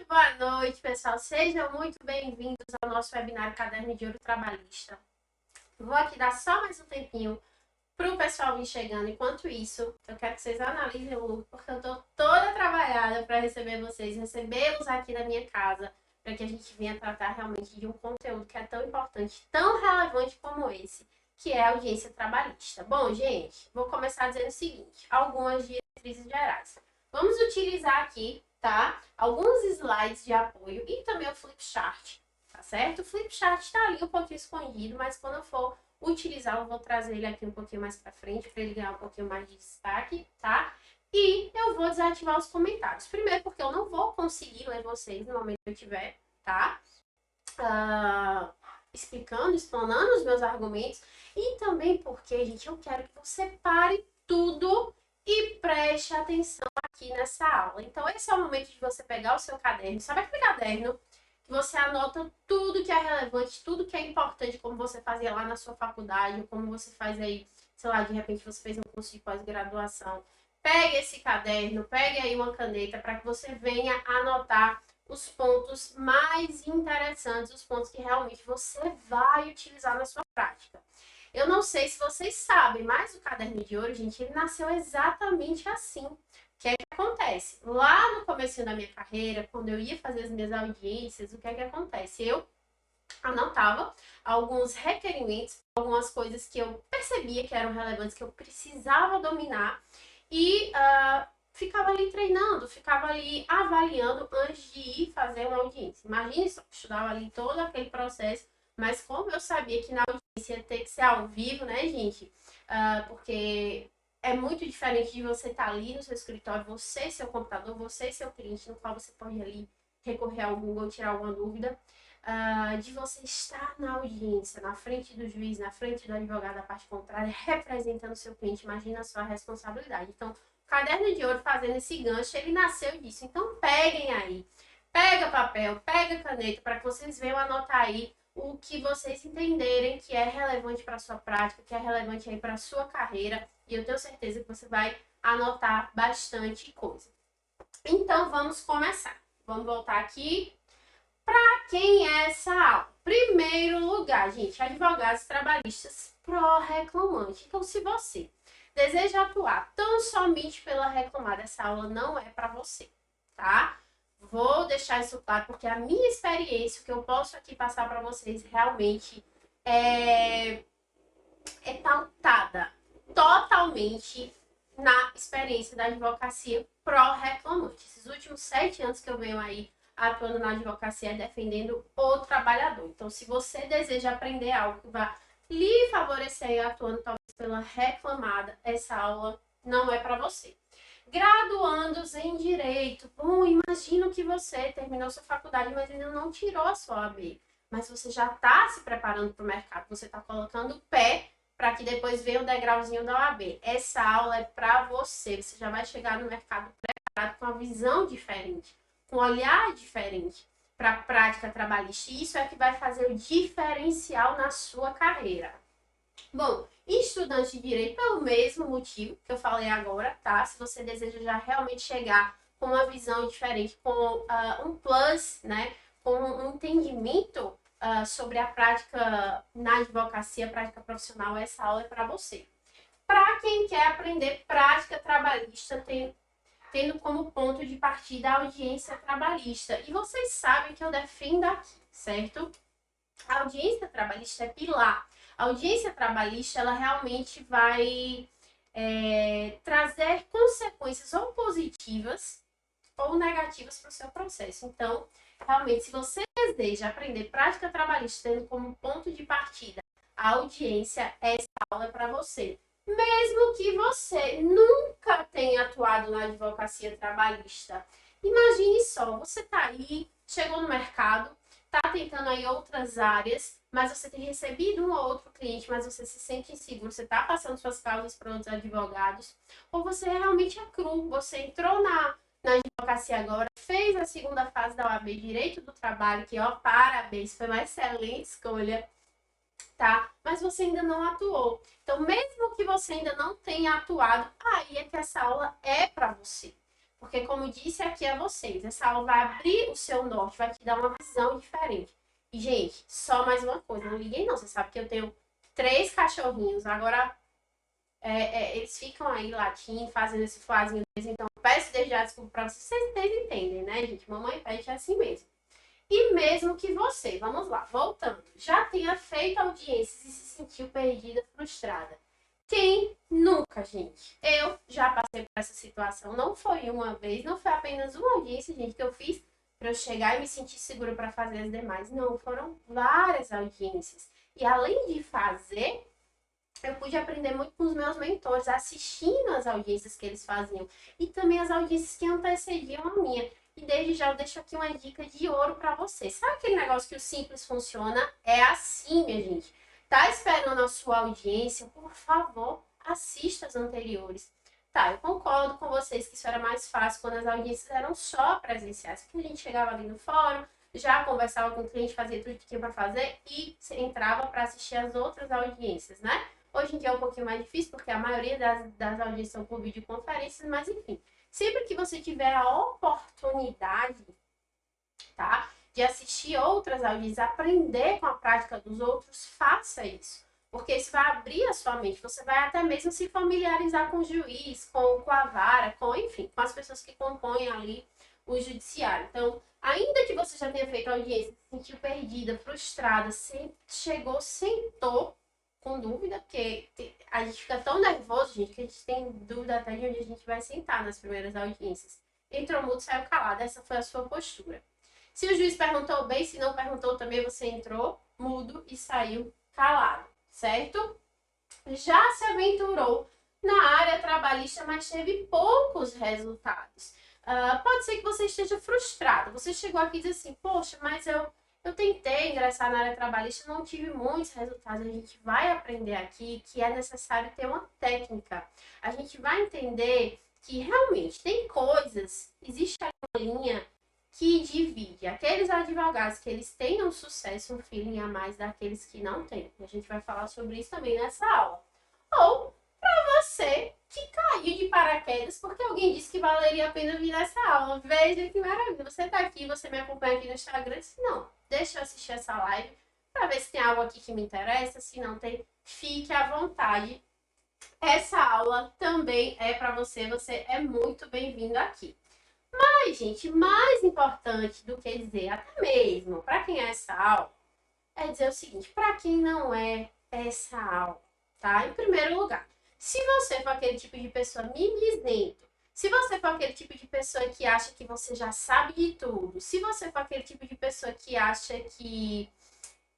boa noite, pessoal. Sejam muito bem-vindos ao nosso webinário Caderno de Ouro Trabalhista. Vou aqui dar só mais um tempinho para o pessoal vir chegando. Enquanto isso, eu quero que vocês analisem o look, porque eu estou toda trabalhada para receber vocês, recebê-los aqui na minha casa, para que a gente venha tratar realmente de um conteúdo que é tão importante, tão relevante como esse, que é a audiência trabalhista. Bom, gente, vou começar dizendo o seguinte, algumas diretrizes gerais. Vamos utilizar aqui, tá? Alguns slides de apoio e também o flipchart, tá certo? O flipchart está ali um pouquinho escondido, mas quando eu for utilizar, eu vou trazer ele aqui um pouquinho mais para frente, para ele ganhar um pouquinho mais de destaque, tá? E eu vou desativar os comentários. Primeiro, porque eu não vou conseguir ler vocês no momento que eu tiver, tá? Explicando, explanando os meus argumentos. E também porque, gente, eu quero que você pare tudo e preste atenção aqui nessa aula. Então, esse é o momento de você pegar o seu caderno. Sabe aquele caderno que você anota tudo que é relevante, tudo que é importante, como você fazia lá na sua faculdade, ou como você faz aí, sei lá, de repente você fez um curso de pós-graduação. Pegue esse caderno, pegue aí uma caneta para que você venha anotar os pontos mais interessantes, os pontos que realmente você vai utilizar na sua prática. Eu não sei se vocês sabem, mas o Caderno de Ouro, gente, ele nasceu exatamente assim. O que é que acontece? Lá no começo da minha carreira, quando eu ia fazer as minhas audiências, o que é que acontece? Eu anotava alguns requerimentos, algumas coisas que eu percebia que eram relevantes, que eu precisava dominar e ficava ali treinando, ficava ali avaliando antes de ir fazer uma audiência. Imagine só, estudava ali todo aquele processo, mas como eu sabia que na audiência ia ter que ser ao vivo, né, gente? Porque é muito diferente de você estar ali no seu escritório, você e seu computador, você e seu cliente, no qual você pode ali recorrer ao Google, tirar alguma dúvida, de você estar na audiência, na frente do juiz, na frente do advogado da parte contrária, representando o seu cliente. Imagina a sua responsabilidade. Então, o Caderno de Ouro, fazendo esse gancho, ele nasceu disso. Então, peguem aí, pega papel, pega caneta, para que vocês venham anotar aí o que vocês entenderem que é relevante para a sua prática, que é relevante aí para a sua carreira, e eu tenho certeza que você vai anotar bastante coisa. Então, vamos começar. Vamos voltar aqui. Para quem é essa aula? Primeiro lugar, gente, advogados trabalhistas pró-reclamante. Então, se você deseja atuar tão somente pela reclamada, essa aula não é para você, tá? Vou deixar isso claro, porque a minha experiência, o que eu posso aqui passar para vocês, realmente é pautada totalmente na experiência da advocacia pró-reclamante. Esses últimos 7 anos que eu venho aí atuando na advocacia defendendo o trabalhador. Então, se você deseja aprender algo que vai lhe favorecer atuando talvez pela reclamada, essa aula não é para você. Graduandos em Direito. Bom, imagino que você terminou sua faculdade, mas ainda não tirou a sua OAB. Mas você já está se preparando para o mercado, você está colocando o pé para que depois venha o degrauzinho da OAB. Essa aula é para você. Você já vai chegar no mercado preparado com uma visão diferente, com um olhar diferente para a prática trabalhista. E isso é que vai fazer o diferencial na sua carreira. Bom, estudante de direito, pelo mesmo motivo que eu falei agora, tá? Se você deseja já realmente chegar com uma visão diferente, com um plus, né? Com um entendimento sobre a prática na advocacia, a prática profissional, essa aula é para você. Para quem quer aprender prática trabalhista, tendo como ponto de partida a audiência trabalhista. E vocês sabem que eu defendo aqui, certo? A audiência trabalhista é pilar. A audiência trabalhista, ela realmente vai trazer consequências ou positivas ou negativas para o seu processo. Então, realmente, se você deseja aprender prática trabalhista tendo como ponto de partida a audiência, essa aula é para você. Mesmo que você nunca tenha atuado na advocacia trabalhista, imagine só, você está aí, chegou no mercado, está tentando aí outras áreas, mas você tem recebido um ou outro cliente, mas você se sente inseguro, você está passando suas causas para outros advogados, ou você realmente é cru, você entrou na advocacia agora, fez a segunda fase da OAB Direito do Trabalho, que, ó, parabéns, foi uma excelente escolha, tá? Mas você ainda não atuou. Então, mesmo que você ainda não tenha atuado, aí é que essa aula é para você. Porque, como eu disse aqui a vocês, essa aula vai abrir o seu norte, vai te dar uma visão diferente. E, gente, só mais uma coisa, não liguei não, você sabe que eu tenho 3 cachorrinhos, agora eles ficam aí latindo, fazendo esse fuazinho deles, então peço desde já desculpa pra vocês, vocês entendem, né, gente? Mamãe pet é assim mesmo. E mesmo que você, vamos lá, voltando, já tenha feito audiências e se sentiu perdida, frustrada. Quem nunca, gente? Eu já passei por essa situação. Não foi uma vez, não foi apenas uma audiência, gente, que eu fiz para eu chegar e me sentir segura para fazer as demais. Não, foram várias audiências. E além de fazer, eu pude aprender muito com os meus mentores, assistindo as audiências que eles faziam e também as audiências que antecediam a minha. E desde já eu deixo aqui uma dica de ouro para você. Sabe aquele negócio que o simples funciona? É assim, minha gente. Tá esperando a sua audiência? Por favor, assista as anteriores. Tá, eu concordo com vocês que isso era mais fácil quando as audiências eram só presenciais, porque a gente chegava ali no fórum, já conversava com o cliente, fazia tudo que tinha para fazer e entrava para assistir as outras audiências, né? Hoje em dia é um pouquinho mais difícil, porque a maioria das audiências são por videoconferências, mas enfim. Sempre que você tiver a oportunidade, tá? De assistir outras audiências, aprender com a prática dos outros, faça isso. Porque isso vai abrir a sua mente. Você vai até mesmo se familiarizar com o juiz, com a vara, enfim, com as pessoas que compõem ali o judiciário. Então, ainda que você já tenha feito audiência, se sentiu perdida, frustrada, chegou, sentou, com dúvida, porque a gente fica tão nervoso, gente, que a gente tem dúvida até de onde a gente vai sentar nas primeiras audiências. Entrou mudo, saiu calado. Essa foi a sua postura. Se o juiz perguntou bem, se não perguntou também, você entrou mudo e saiu calado, certo? Já se aventurou na área trabalhista, mas teve poucos resultados. Pode ser que você esteja frustrado. Você chegou aqui e diz assim, poxa, mas eu tentei ingressar na área trabalhista, não tive muitos resultados. A gente vai aprender aqui que é necessário ter uma técnica. A gente vai entender que realmente tem coisas, existe uma linha que divide aqueles advogados que eles tenham sucesso, um feeling a mais daqueles que não têm. A gente vai falar sobre isso também nessa aula. Ou para você que caiu de paraquedas porque alguém disse que valeria a pena vir nessa aula. Veja que maravilha. Você está aqui, você me acompanha aqui no Instagram. Se não, deixa eu assistir essa live para ver se tem algo aqui que me interessa. Se não tem, fique à vontade. Essa aula também é para você. Você é muito bem-vindo aqui. Mas, gente, mais importante do que dizer, até mesmo para quem é essa aula, é dizer o seguinte: para quem não é essa aula, tá? Em primeiro lugar, se você for aquele tipo de pessoa mimizento, se você for aquele tipo de pessoa que acha que você já sabe de tudo, se você for aquele tipo de pessoa que acha que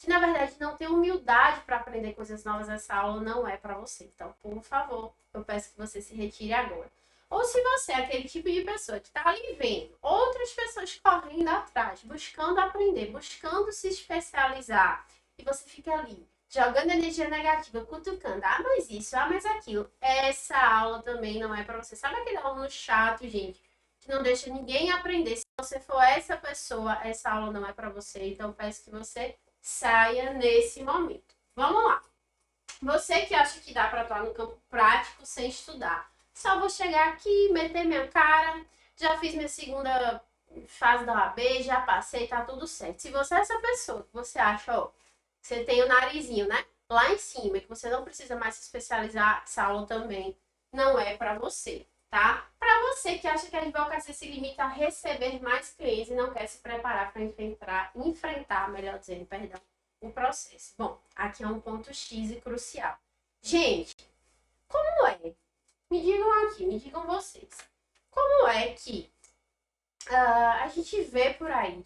na verdade não tem humildade para aprender coisas novas, essa aula não é para você. Então, por favor, eu peço que você se retire agora. Ou se você é aquele tipo de pessoa que está ali vendo outras pessoas correndo atrás, buscando aprender, buscando se especializar, e você fica ali, jogando energia negativa, cutucando, mas isso, mas aquilo, essa aula também não é para você. Sabe aquele aluno chato, gente, que não deixa ninguém aprender? Se você for essa pessoa, essa aula não é para você. Então, peço que você saia nesse momento. Vamos lá. Você que acha que dá para atuar no campo prático sem estudar. Só vou chegar aqui, meter minha cara, já fiz minha segunda fase da OAB, já passei, tá tudo certo. Se você é essa pessoa que você acha, ó, que você tem o narizinho, né? Lá em cima, que você não precisa mais se especializar, essa aula também não é para você, tá? Para você que acha que a advocacia se limita a receber mais clientes e não quer se preparar para enfrentar, melhor dizendo, perdão, o processo. Bom, aqui é um ponto X e crucial. Gente, como é? Me digam aqui, me digam vocês. Como é que a gente vê por aí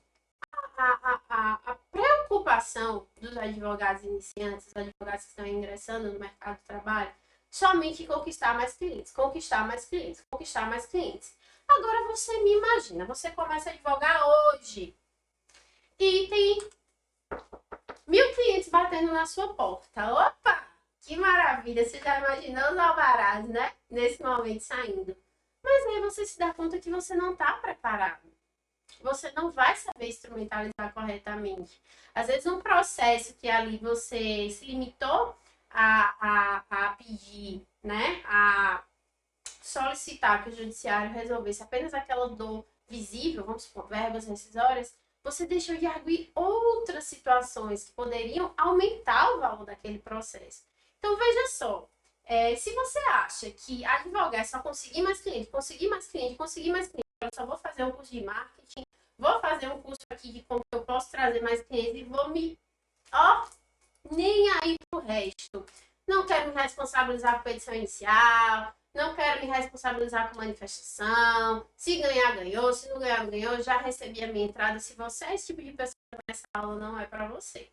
a preocupação dos advogados iniciantes, dos advogados que estão ingressando no mercado de trabalho, somente em conquistar mais clientes, conquistar mais clientes, conquistar mais clientes. Agora você me imagina, você começa a advogar hoje e tem 1000 clientes batendo na sua porta. Opa! Que maravilha! Você já imaginou os alvarás, né? Nesse momento saindo. Mas aí você se dá conta que você não está preparado. Você não vai saber instrumentalizar corretamente. Às vezes um processo que ali você se limitou a pedir, né? A solicitar que o judiciário resolvesse apenas aquela dor visível, vamos supor, verbas rescisórias, você deixou de arguir outras situações que poderiam aumentar o valor daquele processo. Então, veja só, se você acha que advogar é só conseguir mais cliente, conseguir mais cliente, conseguir mais cliente, eu só vou fazer um curso de marketing, vou fazer um curso aqui de como eu posso trazer mais clientes e vou me, ó, nem aí pro resto. Não quero me responsabilizar com a edição inicial, não quero me responsabilizar com manifestação. Se ganhar, ganhou. Se não ganhar, não ganhou. Já recebi a minha entrada. Se você é esse tipo de pessoa que essa aula não é para você.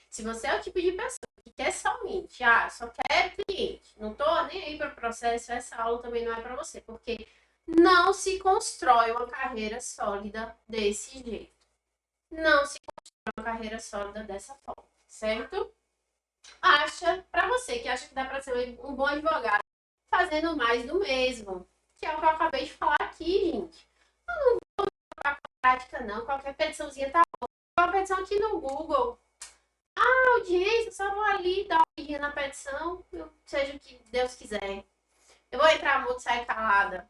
Se você é o tipo de pessoa que quer somente, só quero cliente, não tô nem aí para o processo, essa aula também não é para você, porque não se constrói uma carreira sólida desse jeito. Não se constrói uma carreira sólida dessa forma, certo? Para você que acha que dá para ser um bom advogado fazendo mais do mesmo, que é o que eu acabei de falar aqui, gente. Eu não vou pra prática, não. Qualquer petiçãozinha tá bom. Uma petição aqui no Google. Audiência, só vou ali dar uma olhadinha na petição, seja o que Deus quiser. Eu vou entrar muito, sair calada,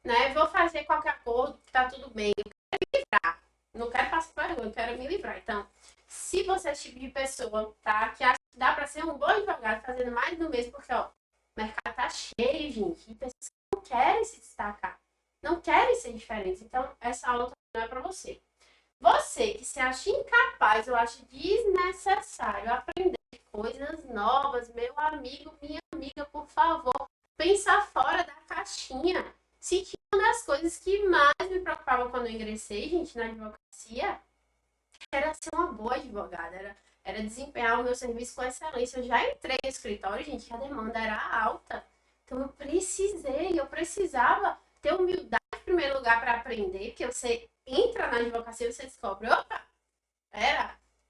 né? Vou fazer qualquer acordo, tá tudo bem. Eu quero me livrar. Não quero passar vergonha, eu quero me livrar. Então, se você é esse tipo de pessoa, tá? Que acha que dá para ser um bom advogado fazendo mais do mesmo, porque, ó, o mercado tá cheio, gente, de pessoas que não querem se destacar, não querem ser diferentes. Então, essa aula não é para você. Você que se acha incapaz, eu acho desnecessário aprender coisas novas, meu amigo, minha amiga, por favor, pensa fora da caixinha. Se tinha uma das coisas que mais me preocupava quando eu ingressei, gente, na advocacia, era ser uma boa advogada, era desempenhar o meu serviço com excelência. Eu já entrei no escritório, gente, a demanda era alta. Então eu precisava ter humildade em primeiro lugar para aprender, porque você entra na advocacia e você descobre, opa,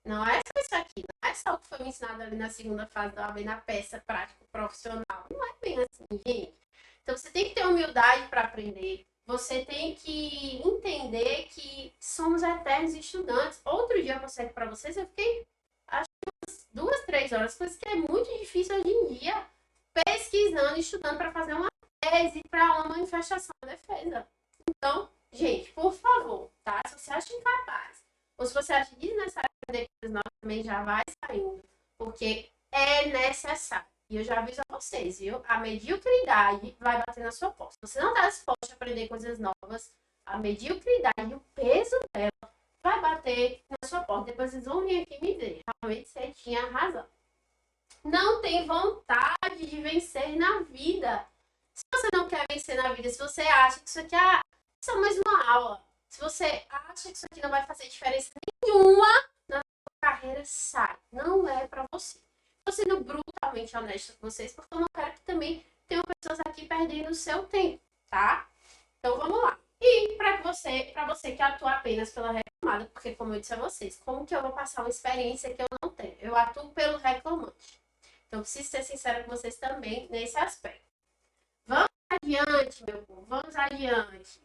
não é só isso aqui, não é só o que foi me ensinado ali na segunda fase da OAB, na peça prático profissional. Não é bem assim, gente. Então você tem que ter humildade para aprender. Você tem que entender que somos eternos estudantes. Outro dia eu mostrei para vocês, eu fiquei acho que umas 2, 3 horas, coisa que é muito difícil hoje em dia, pesquisando, estudando para fazer uma tese para uma manifestação de defesa. Então, gente, por favor, tá? Se você acha incapaz, ou se você acha desnecessário aprender coisas novas, também já vai saindo, porque é necessário. E eu já aviso a vocês, viu? A mediocridade vai bater na sua porta. Se você não está disposto a aprender coisas novas, a mediocridade e o peso dela vai bater na sua porta. Depois vocês vão vir aqui me dizer, realmente você tinha razão. Não tem vontade de vencer na vida. Se você não quer vencer na vida, se você acha que isso aqui é só mais uma aula, se você acha que isso aqui não vai fazer diferença nenhuma na sua carreira, sai. Não é para você. Estou sendo brutalmente honesta com vocês, porque eu não quero que também tenham pessoas aqui perdendo o seu tempo, tá? Então vamos lá. E para você que atua apenas pela reclamada, porque como eu disse a vocês, como que eu vou passar uma experiência que eu não tenho? Eu atuo pelo reclamante. Então preciso ser sincera com vocês também nesse aspecto. Vamos adiante, meu povo, vamos adiante.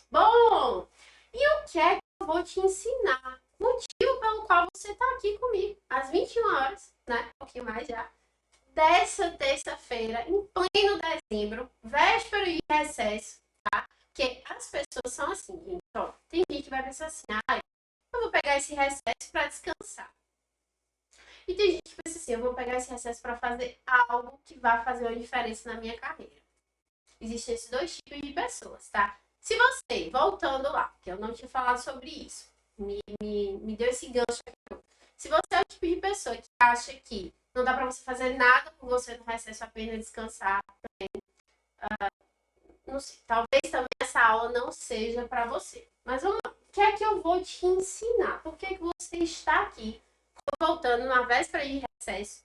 Bom, e o que é que eu vou te ensinar? Motivo pelo qual você está aqui comigo, às 21 horas, né? Um pouquinho mais já. Dessa terça-feira, em pleno dezembro, véspera de recesso, tá? Porque as pessoas são assim, gente. Ó, tem gente que vai pensar assim, eu vou pegar esse recesso para descansar. E tem gente que pensa assim, eu vou pegar esse recesso para fazer algo que vai fazer uma diferença na minha carreira. Existem esses dois tipos de pessoas, tá? Se você, voltando lá, que eu não tinha falado sobre isso, me deu esse gancho aqui. Se você é o tipo de pessoa que acha que não dá para você fazer nada por você no recesso, apenas descansar, não sei, talvez também essa aula não seja para você. Mas vamos lá. O que é que eu vou te ensinar? Por que você está aqui, voltando na véspera de recesso,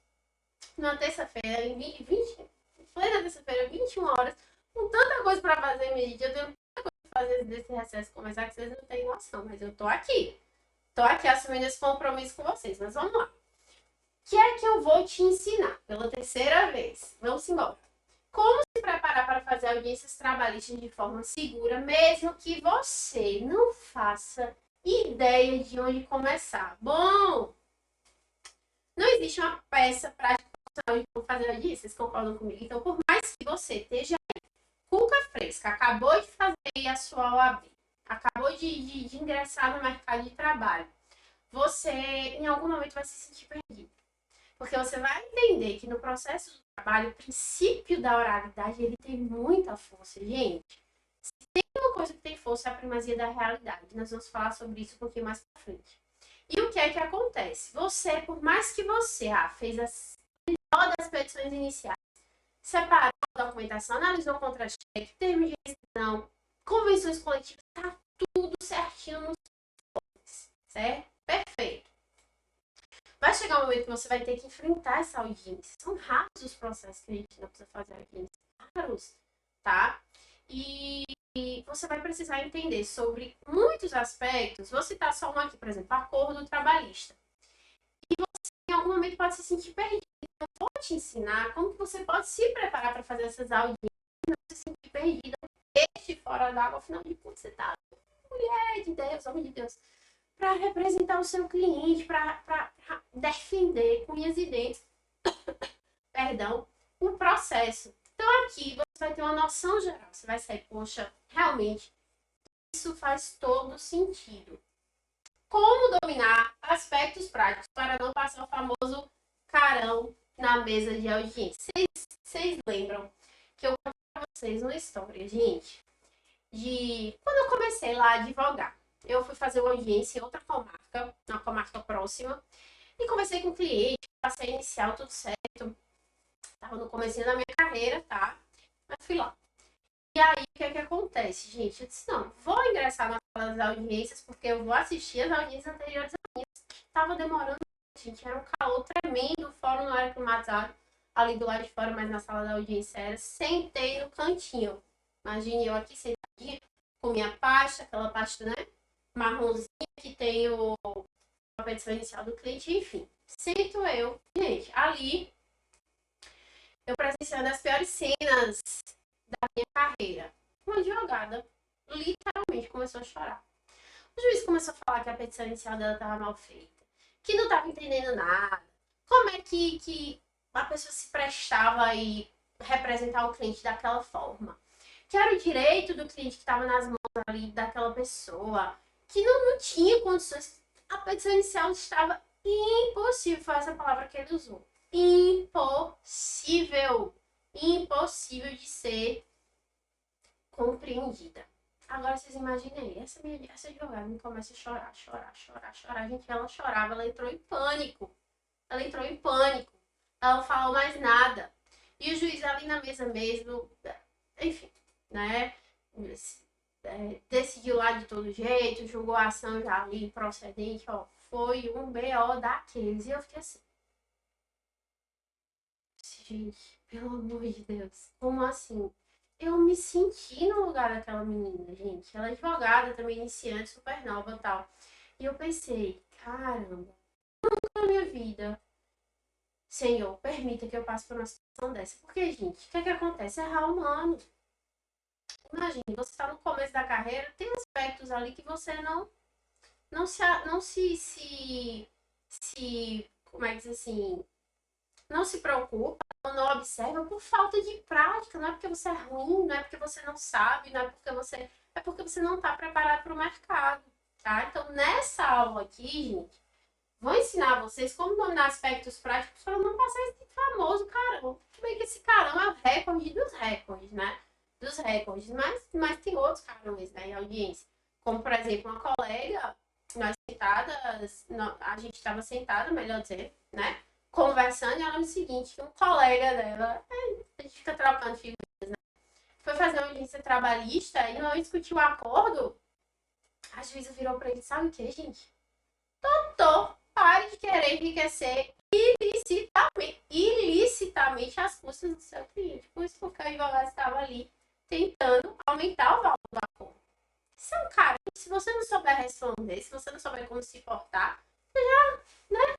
na terça-feira, em 20, plena terça-feira, 21 horas, com tanta coisa para fazer, minha gente. Eu tenho tanta coisa para fazer desse recesso começar que vocês não têm noção, mas eu tô aqui. Tô aqui assumindo esse compromisso com vocês, mas vamos lá. O que é que eu vou te ensinar pela terceira vez? Vamos embora. Como se preparar para fazer audiências trabalhistas de forma segura, mesmo que você não faça ideia de onde começar. Bom, não existe uma peça prática vão fazer audiência, vocês concordam comigo? Então, por mais que você esteja cuca fresca, acabou de fazer a sua OAB, acabou de ingressar no mercado de trabalho, você em algum momento vai se sentir perdido. Porque você vai entender que no processo do trabalho, o princípio da oralidade, ele tem muita força. Gente, se tem uma coisa que tem força, é a primazia da realidade. Nós vamos falar sobre isso um pouquinho mais pra frente. E o que é que acontece? Você, por mais que você fez as melhor das petições iniciais, separou a documentação, analisou o contra-cheque, termos de rescisão, convenções coletivas, tá tudo certinho nos certo? Perfeito. Vai chegar um momento que você vai ter que enfrentar essa audiência. São raros os processos que a gente não precisa fazer audiência. Raros, tá? E você vai precisar entender sobre muitos aspectos. Vou citar só um aqui, por exemplo, acordo trabalhista. E você, em algum momento, pode se sentir perdido. Eu vou te ensinar como que você pode se preparar para fazer essas audiências e não se sentir perdida, peixe fora d'água. Afinal de contas, você tá mulher de Deus, homem de Deus, para representar o seu cliente, para defender com unhas e dentes, perdão, o processo. Então aqui você vai ter uma noção geral, você vai sair, poxa, realmente isso faz todo sentido. Como dominar aspectos práticos para não passar o famoso carão na mesa de audiência? Vocês lembram que eu contei para vocês uma história, gente, de quando eu comecei lá a advogar. Eu fui fazer uma audiência em outra comarca, na comarca próxima, e conversei com o cliente, passei inicial, tudo certo. Tava no comecinho da minha carreira, tá? Mas fui lá. E aí, o que é que acontece, gente? Eu disse, não, vou ingressar na sala das audiências, porque eu vou assistir as audiências anteriores a minhas. Tava demorando, gente, era um calor tremendo, o fórum não era climatizado, ali do lado de fora, mas na sala da audiência era. Sentei no cantinho. Imagine eu aqui sentadinha, com minha pasta, aquela pasta, né? Marronzinha que tem a petição inicial do cliente, enfim. Sento eu. Gente, ali eu presenciando as piores cenas da minha carreira. Uma advogada literalmente começou a chorar. O juiz começou a falar que a petição inicial dela estava mal feita, que não estava entendendo nada. Como é que a pessoa se prestava a representar o cliente daquela forma? Que era o direito do cliente que estava nas mãos ali daquela pessoa, que não tinha condições. A petição inicial estava impossível, foi essa palavra que ele usou. Impossível. Impossível de ser compreendida. Agora vocês imaginem, essa advogada me começa a chorar. Gente, ela chorava, ela entrou em pânico. Ela não falou mais nada. E o juiz ali na mesa mesmo, enfim, né? Decidiu lá de todo jeito, julgou a ação já ali procedente, ó. Foi um BO daqueles. E eu fiquei assim. Gente, pelo amor de Deus, como assim? Eu me senti no lugar daquela menina, gente. Ela é advogada também, iniciante, super nova e tal. E eu pensei, caramba, na minha vida, Senhor, permita que eu passe por uma situação dessa. Porque, gente, o que é que acontece? Errar humano. Imagine, você está no começo da carreira, tem aspectos ali que você como é que diz assim, não se preocupa, não observa por falta de prática, não é porque você é ruim, não é porque você não sabe, não é porque você, é porque você não está preparado para o mercado, tá? Então, nessa aula aqui, gente, vou ensinar vocês como dominar aspectos práticos para não passar esse famoso carão. Tudo bem que esse carão é o recorde dos recordes, né? Dos recordes, mas tem outros carões, né, em audiência. Como, por exemplo, uma colega, nós sentadas, a gente estava sentada, melhor dizer, né? Conversando, e ela disse o seguinte, um colega dela, a gente fica trocando figuras, né? Foi fazer uma audiência trabalhista e não discutiu o acordo. A juíza virou para ele, sabe o que, gente? Doutor, pare de querer enriquecer ilicitamente às custas do seu cliente. Por isso porque o advogado estava ali tentando aumentar o valor do acordo. Isso é um cara, se você não souber responder, se você não souber como se portar, já, né?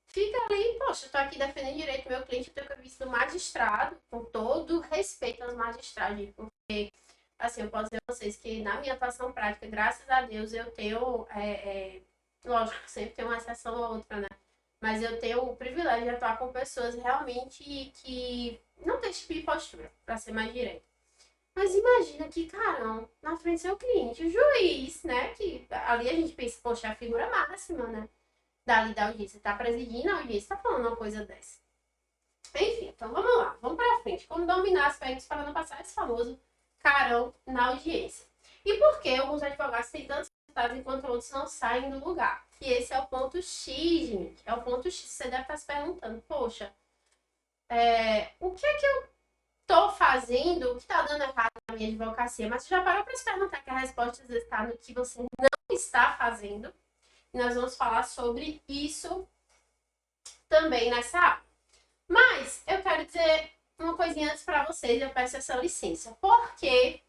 Fica ali, poxa, eu tô aqui defendendo direito do meu cliente, eu tenho que ouvir isso do magistrado, com todo respeito aos magistrados, porque, assim, eu posso dizer a vocês que na minha atuação prática, graças a Deus, eu tenho, lógico, sempre tem uma exceção ou outra, né? mas eu tenho o privilégio de atuar com pessoas realmente que não têm esse tipo de postura, para ser mais direto. Mas imagina que carão, na frente do seu cliente, o juiz, né? Que ali a gente pensa, poxa, a figura máxima, né? Dali da audiência, tá presidindo a audiência, tá falando uma coisa dessa. Enfim, então vamos lá, vamos pra frente. Como dominar aspectos para não passar esse famoso carão na audiência. E por que alguns advogados têm tantos resultados enquanto outros não saem do lugar? E esse é o ponto X, gente. É o ponto X. Você deve estar se perguntando, poxa, o que é que eu tô fazendo que tá dando errado na minha advocacia? Mas você já parou para se perguntar que a resposta às vezes está no que você não está fazendo? E nós vamos falar sobre isso também nessa aula. Mas eu quero dizer uma coisinha antes para vocês, eu peço essa licença. Porque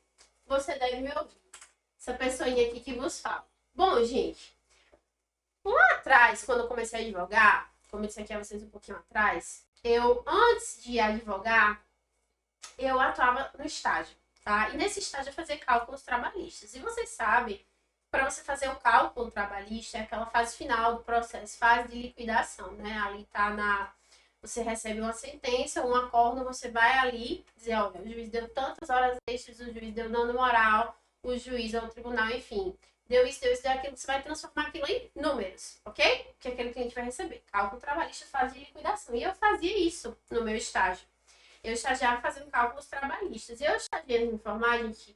você deve me ouvir. Essa pessoinha aqui que vos fala. Bom, gente, lá atrás, quando eu comecei a advogar, como eu disse aqui a vocês um pouquinho atrás, antes de advogar, eu atuava no estágio, tá? E nesse estágio eu fazia cálculos trabalhistas. E vocês sabem, para você fazer o cálculo trabalhista, é aquela fase final do processo, fase de liquidação, né? Ali tá você recebe uma sentença, um acordo, você vai ali dizer, olha, o juiz deu tantas horas extras, o juiz deu dano moral, o juiz é o tribunal, enfim. Deu isso, deu aquilo, você vai transformar aquilo em números, ok? Que aquele cliente vai receber. Cálculo trabalhista, fase de liquidação. E eu fazia isso no meu estágio. Eu estagiava fazendo cálculos trabalhistas. Eu estagiei me formar, gente,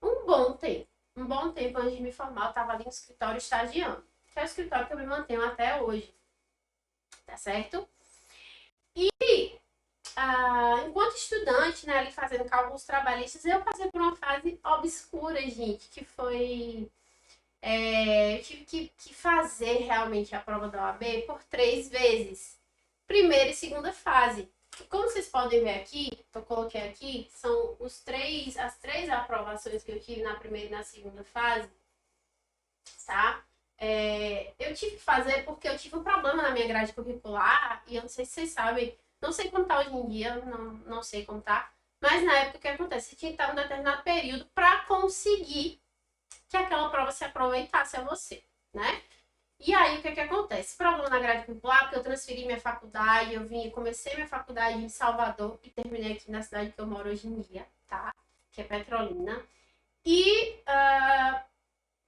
um bom tempo. Um bom tempo antes de me formar, eu estava ali no escritório estagiando. Que é o escritório que eu me mantenho até hoje. Tá certo? Enquanto estudante, né, ali fazendo cálculos trabalhistas, eu passei por uma fase obscura, gente, que foi... eu tive que fazer realmente a prova da OAB por 3 vezes. Primeira e segunda fase. Como vocês podem ver aqui, eu coloquei aqui, são as três aprovações que eu tive na primeira e na segunda fase, tá? Eu tive que fazer porque eu tive um problema na minha grade curricular, e eu não sei se vocês sabem, não sei como tá hoje em dia, não sei como tá, mas na época o que acontece? Você tinha que estar um determinado período para conseguir que aquela prova se aproveitasse a você, né? E aí, o que acontece? Problema na grade curricular, porque eu transferi minha faculdade, comecei minha faculdade em Salvador e terminei aqui na cidade que eu moro hoje em dia, tá? Que é Petrolina. E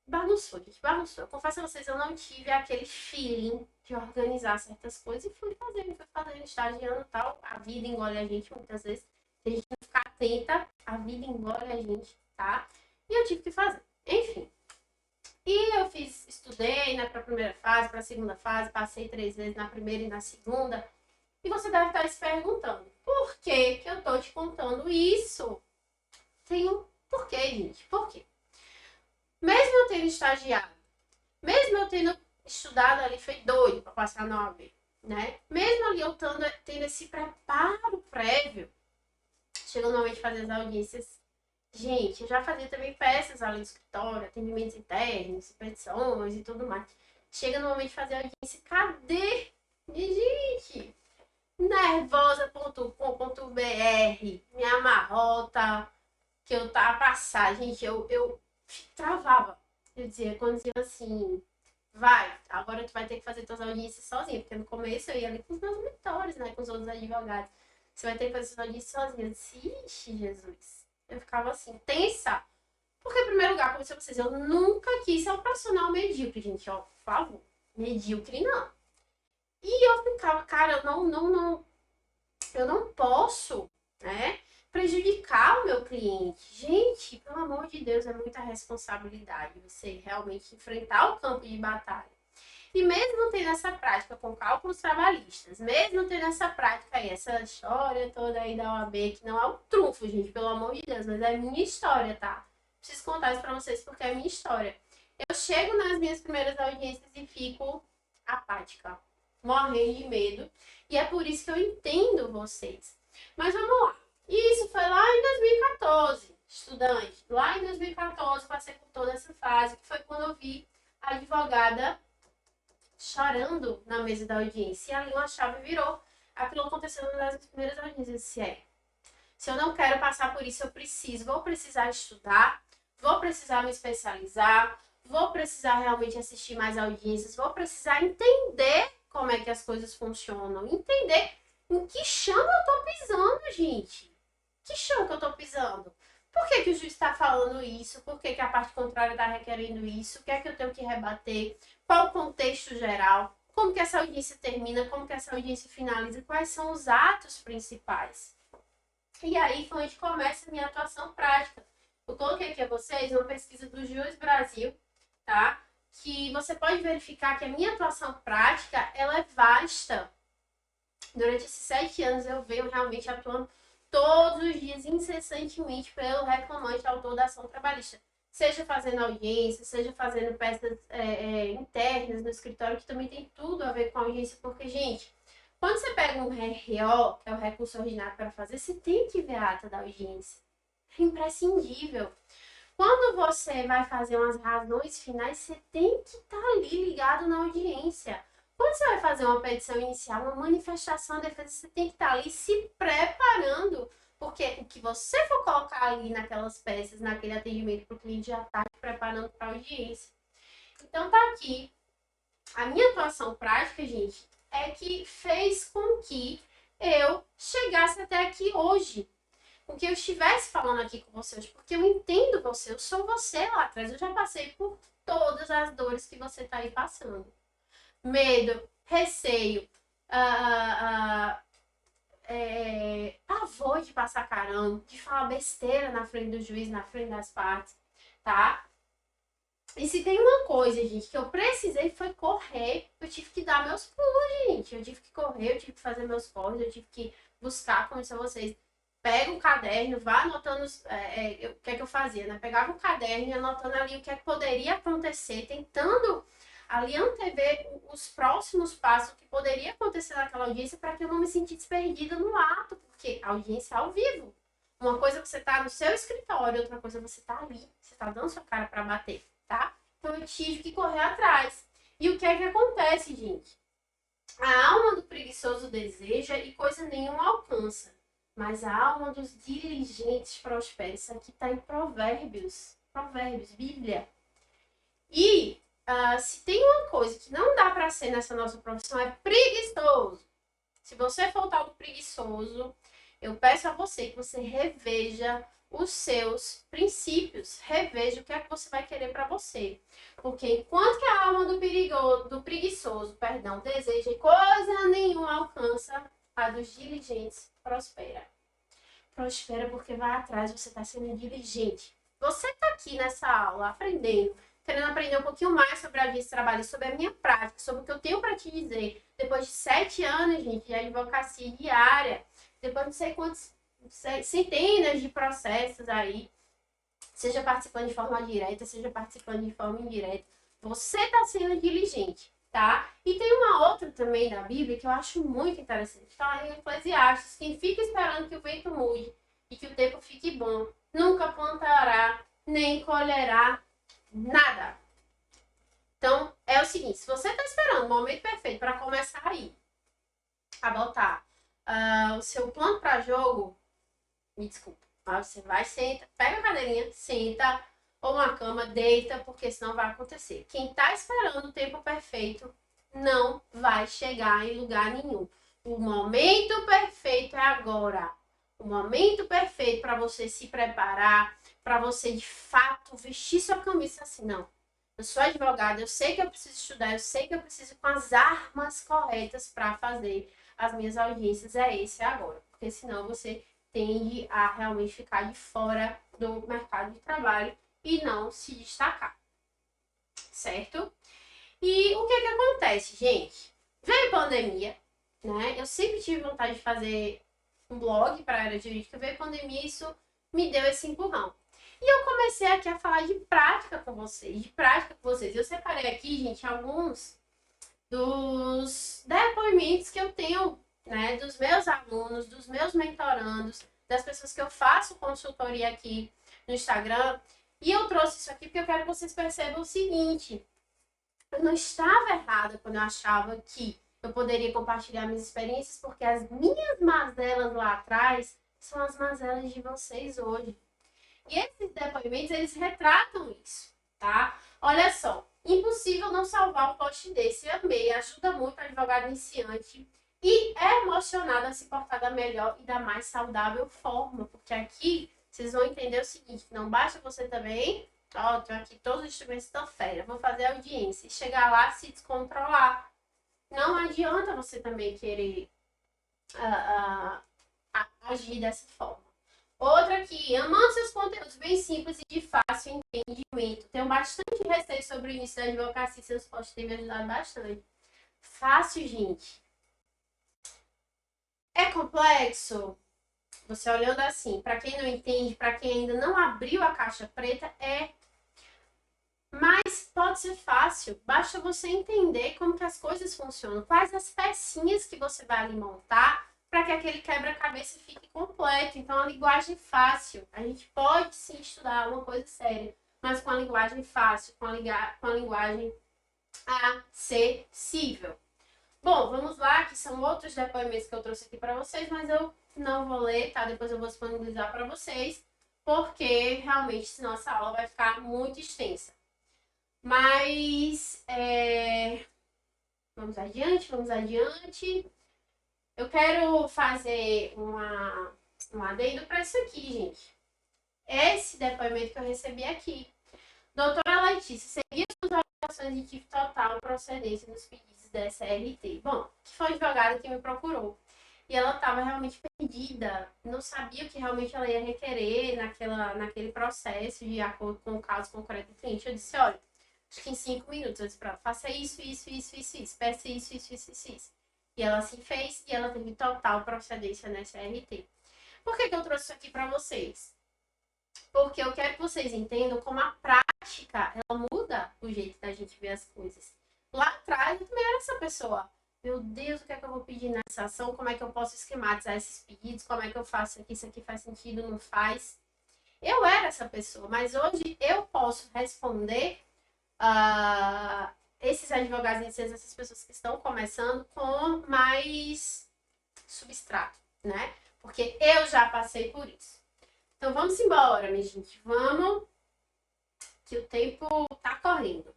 bagunçou, gente, bagunçou. Eu confesso a vocês, eu não tive aquele feeling de organizar certas coisas e fui fazendo, estagiando e tal. A vida engole a gente muitas vezes. Se a gente não ficar atenta, a vida engole a gente, tá? E eu tive que fazer. Enfim. E eu estudei, né, para a primeira fase, para a segunda fase, passei 3 vezes na primeira e na segunda. E você deve estar se perguntando, por que eu tô te contando isso? Tem um porquê, gente, por quê? Mesmo eu tendo estagiado, mesmo eu tendo estudado ali, foi doido para passar na OAB, né? Mesmo ali eu tendo esse preparo prévio, chegando normalmente fazer as audiências. Gente, eu já fazia também peças ali no escritório, atendimentos internos, petições e tudo mais. Chega no momento de fazer audiência, cadê? E, gente, nervosa.com.br, minha amarrota, que eu tava passar, gente, eu travava. Eu dizia, quando dizia assim, vai, agora tu vai ter que fazer tuas audiências sozinha, porque no começo eu ia ali com os meus mentores, né, com os outros advogados. Você vai ter que fazer suas audiências sozinha. Eu disse, ixi, Jesus. Eu ficava assim, tensa. Porque, em primeiro lugar, como eu disse a vocês, eu nunca quis ser um profissional medíocre, gente, ó, por favor. Medíocre, não. E eu ficava, cara, eu não posso, né, prejudicar o meu cliente. Gente, pelo amor de Deus, é muita responsabilidade você realmente enfrentar o campo de batalha. E mesmo tendo essa prática com cálculos trabalhistas, mesmo tendo essa prática aí, essa história toda aí da OAB, que não é um trunfo, gente, pelo amor de Deus, mas é minha história, tá? Preciso contar isso pra vocês porque é minha história. Eu chego nas minhas primeiras audiências e fico apática, morrendo de medo. E é por isso que eu entendo vocês. Mas vamos lá. Isso foi lá em 2014, estudante. Lá em 2014, passei por toda essa fase, que foi quando eu vi a advogada chorando na mesa da audiência. E ali uma chave virou. Aquilo aconteceu nas minhas primeiras audiências. Eu disse, se eu não quero passar por isso, vou precisar estudar, vou precisar me especializar, vou precisar realmente assistir mais audiências, vou precisar entender como é que as coisas funcionam, entender em que chão eu tô pisando, gente. Que chão que eu tô pisando? Por que que o juiz está falando isso? Por que que a parte contrária está requerendo isso? O que é que eu tenho que rebater? Qual o contexto geral? Como que essa audiência termina? Como que essa audiência finaliza? Quais são os atos principais? E aí foi onde começa a minha atuação prática. Eu coloquei aqui a vocês uma pesquisa do Juiz Brasil, tá? Que você pode verificar que a minha atuação prática, ela é vasta. Durante esses 7 anos eu venho realmente atuando todos os dias, incessantemente, pelo reclamante autor da ação trabalhista. Seja fazendo audiência, seja fazendo peças internas no escritório, que também tem tudo a ver com audiência, porque, gente, quando você pega um RO, que é o recurso ordinário para fazer, você tem que ver a ata da audiência. É imprescindível. Quando você vai fazer umas razões finais, você tem que estar ali ligado na audiência. Quando você vai fazer uma petição inicial, uma manifestação de defesa, você tem que estar ali se preparando, porque o que você for colocar ali naquelas peças, naquele atendimento para o cliente, já está te preparando para a audiência. Então, tá aqui. A minha atuação prática, gente, é que fez com que eu chegasse até aqui hoje. Com que eu estivesse falando aqui com vocês, porque eu entendo você, eu sou você lá atrás, eu já passei por todas as dores que você está aí passando. Medo, receio, pavor de passar carão, de falar besteira na frente do juiz, na frente das partes, tá? E se tem uma coisa, gente, que eu precisei foi correr, eu tive que dar meus pulos, gente. Eu tive que correr, eu tive que fazer meus corres, eu tive que buscar, como disse a vocês, pega o caderno, vá anotando o que é que eu fazia, né? Pegava o caderno e anotando ali o que é que poderia acontecer, tentando ali antever os próximos passos que poderia acontecer naquela audiência para que eu não me sentisse perdida no ato, porque a audiência é ao vivo. Uma coisa você tá no seu escritório, outra coisa você tá ali, você tá dando sua cara para bater, tá? Então eu tive que correr atrás. E o que é que acontece, gente? A alma do preguiçoso deseja e coisa nenhuma alcança, mas a alma dos diligentes prospera. Isso aqui está em Provérbios. Provérbios, Bíblia. E se tem uma coisa que não dá para ser nessa nossa profissão, é preguiçoso. Se você for o tal do preguiçoso, eu peço a você que você reveja os seus princípios. Reveja o que é que você vai querer para você. Porque enquanto que a alma do preguiçoso, deseja e coisa nenhuma alcança, a dos diligentes prospera. Prospera porque vai atrás, você está sendo diligente. Você está aqui nessa aula aprendendo, querendo aprender um pouquinho mais sobre a audiência de trabalho, sobre a minha prática, sobre o que eu tenho para te dizer. Depois de 7 anos, gente, de advocacia diária, depois de não sei quantos, centenas de processos aí, seja participando de forma direta, seja participando de forma indireta, você está sendo diligente, tá? E tem uma outra também da Bíblia que eu acho muito interessante. Está em Eclesiastes: quem fica esperando que o vento mude e que o tempo fique bom, nunca plantará, nem colherá nada. Então, é o seguinte, se você está esperando o momento perfeito para começar aí a botar o seu plano para jogo, me desculpa, mas você vai, senta, pega a cadeirinha, senta, ou uma cama, deita, porque senão vai acontecer. Quem está esperando o tempo perfeito não vai chegar em lugar nenhum. O momento perfeito é agora. O momento perfeito para você se preparar, para você de fato vestir sua camisa assim, não. Eu sou advogada, eu sei que eu preciso estudar, eu sei que eu preciso com as armas corretas para fazer as minhas audiências, é esse agora. Porque senão você tende a realmente ficar de fora do mercado de trabalho e não se destacar, certo? E o que que acontece, gente? Veio pandemia, né? Eu sempre tive vontade de fazer um blog para a área jurídica, veio pandemia e isso me deu esse empurrão. E eu comecei aqui a falar de prática com vocês, Eu separei aqui, gente, alguns dos depoimentos que eu tenho, né, dos meus alunos, dos meus mentorandos, das pessoas que eu faço consultoria aqui no Instagram. E eu trouxe isso aqui porque eu quero que vocês percebam o seguinte: eu não estava errada quando eu achava que eu poderia compartilhar minhas experiências, porque as minhas mazelas lá atrás são as mazelas de vocês hoje. E esses depoimentos, eles retratam isso, tá? Olha só, Impossível não salvar um post desse. Amei, ajuda muito o advogado iniciante e é emocionado a se portar da melhor e da mais saudável forma, porque aqui vocês vão entender o seguinte, não basta você também, ó, tenho aqui todos os instrumentos da fera, vou fazer audiência e chegar lá se descontrolar. Não adianta você também querer agir dessa forma. Outra aqui, amando seus conteúdos bem simples e de fácil entendimento. Tenho bastante receio sobre o início da advocacia, seus posts têm me ajudado bastante. Fácil, gente. É complexo? Você olhando assim, para quem não entende, para quem ainda não abriu a caixa preta, mas pode ser fácil, basta você entender como que as coisas funcionam, quais as pecinhas que você vai ali montar para que aquele quebra-cabeça fique completo. Então, a linguagem fácil, a gente pode sim estudar uma coisa séria, mas com a linguagem fácil, com a linguagem acessível. Bom, vamos lá, que são outros depoimentos que eu trouxe aqui para vocês, mas eu não vou ler, tá? Depois eu vou disponibilizar para vocês, porque realmente senão essa aula vai ficar muito extensa. Mas, vamos adiante, vamos adiante. Eu quero fazer um adendo para isso aqui, gente. Esse depoimento que eu recebi aqui. Doutora Letícia, seguia suas orientações de tipo total procedência nos pedidos da SRT. Bom, que foi a advogada que me procurou. E ela estava realmente perdida, não sabia o que realmente ela ia requerer naquele processo de acordo com o caso concreto do cliente. Eu disse, olha, acho que em 5 minutos, eu disse para ela, faça isso, peça isso. E ela assim fez e ela teve total procedência na SRT. Por que eu trouxe isso aqui para vocês? Porque eu quero que vocês entendam como a prática, ela muda o jeito da gente ver as coisas. Lá atrás, eu também era essa pessoa. Meu Deus, o que é que eu vou pedir nessa ação? Como é que eu posso esquematizar esses pedidos? Como é que eu faço aqui? Isso aqui faz sentido, não faz? Eu era essa pessoa, mas hoje eu posso responder esses advogados iniciantes, essas pessoas que estão começando com mais substrato, né? Porque eu já passei por isso. Então vamos embora, minha gente. Vamos, que o tempo tá correndo.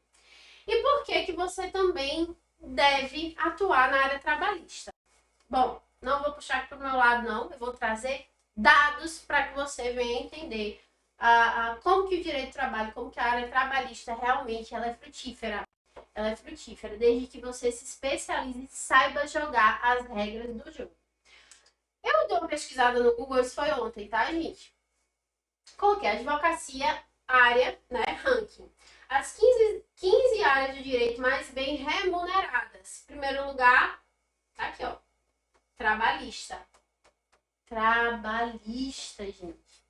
E por que você também deve atuar na área trabalhista? Bom, não vou puxar aqui pro meu lado, não. Eu vou trazer dados para que você venha entender como que o direito do trabalho, como que a área trabalhista realmente ela é frutífera. Ela é frutífera, desde que você se especialize e saiba jogar as regras do jogo. Eu dei uma pesquisada no Google, isso foi ontem, tá, gente? Coloquei advocacia, área, né, ranking. As 15 áreas de direito mais bem remuneradas. Em primeiro lugar, tá aqui, ó, trabalhista. Trabalhista, gente.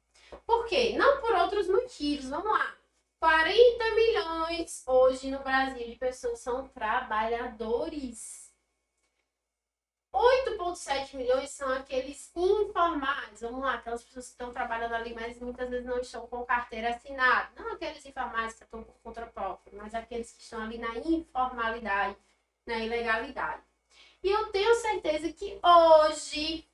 Por quê? Não por outros motivos, vamos lá. 40 milhões hoje no Brasil de pessoas são trabalhadores. 8,7 milhões são aqueles informais. Vamos lá, aquelas pessoas que estão trabalhando ali, mas muitas vezes não estão com carteira assinada. Não aqueles informais que estão por conta própria, mas aqueles que estão ali na informalidade, na ilegalidade. E eu tenho certeza que hoje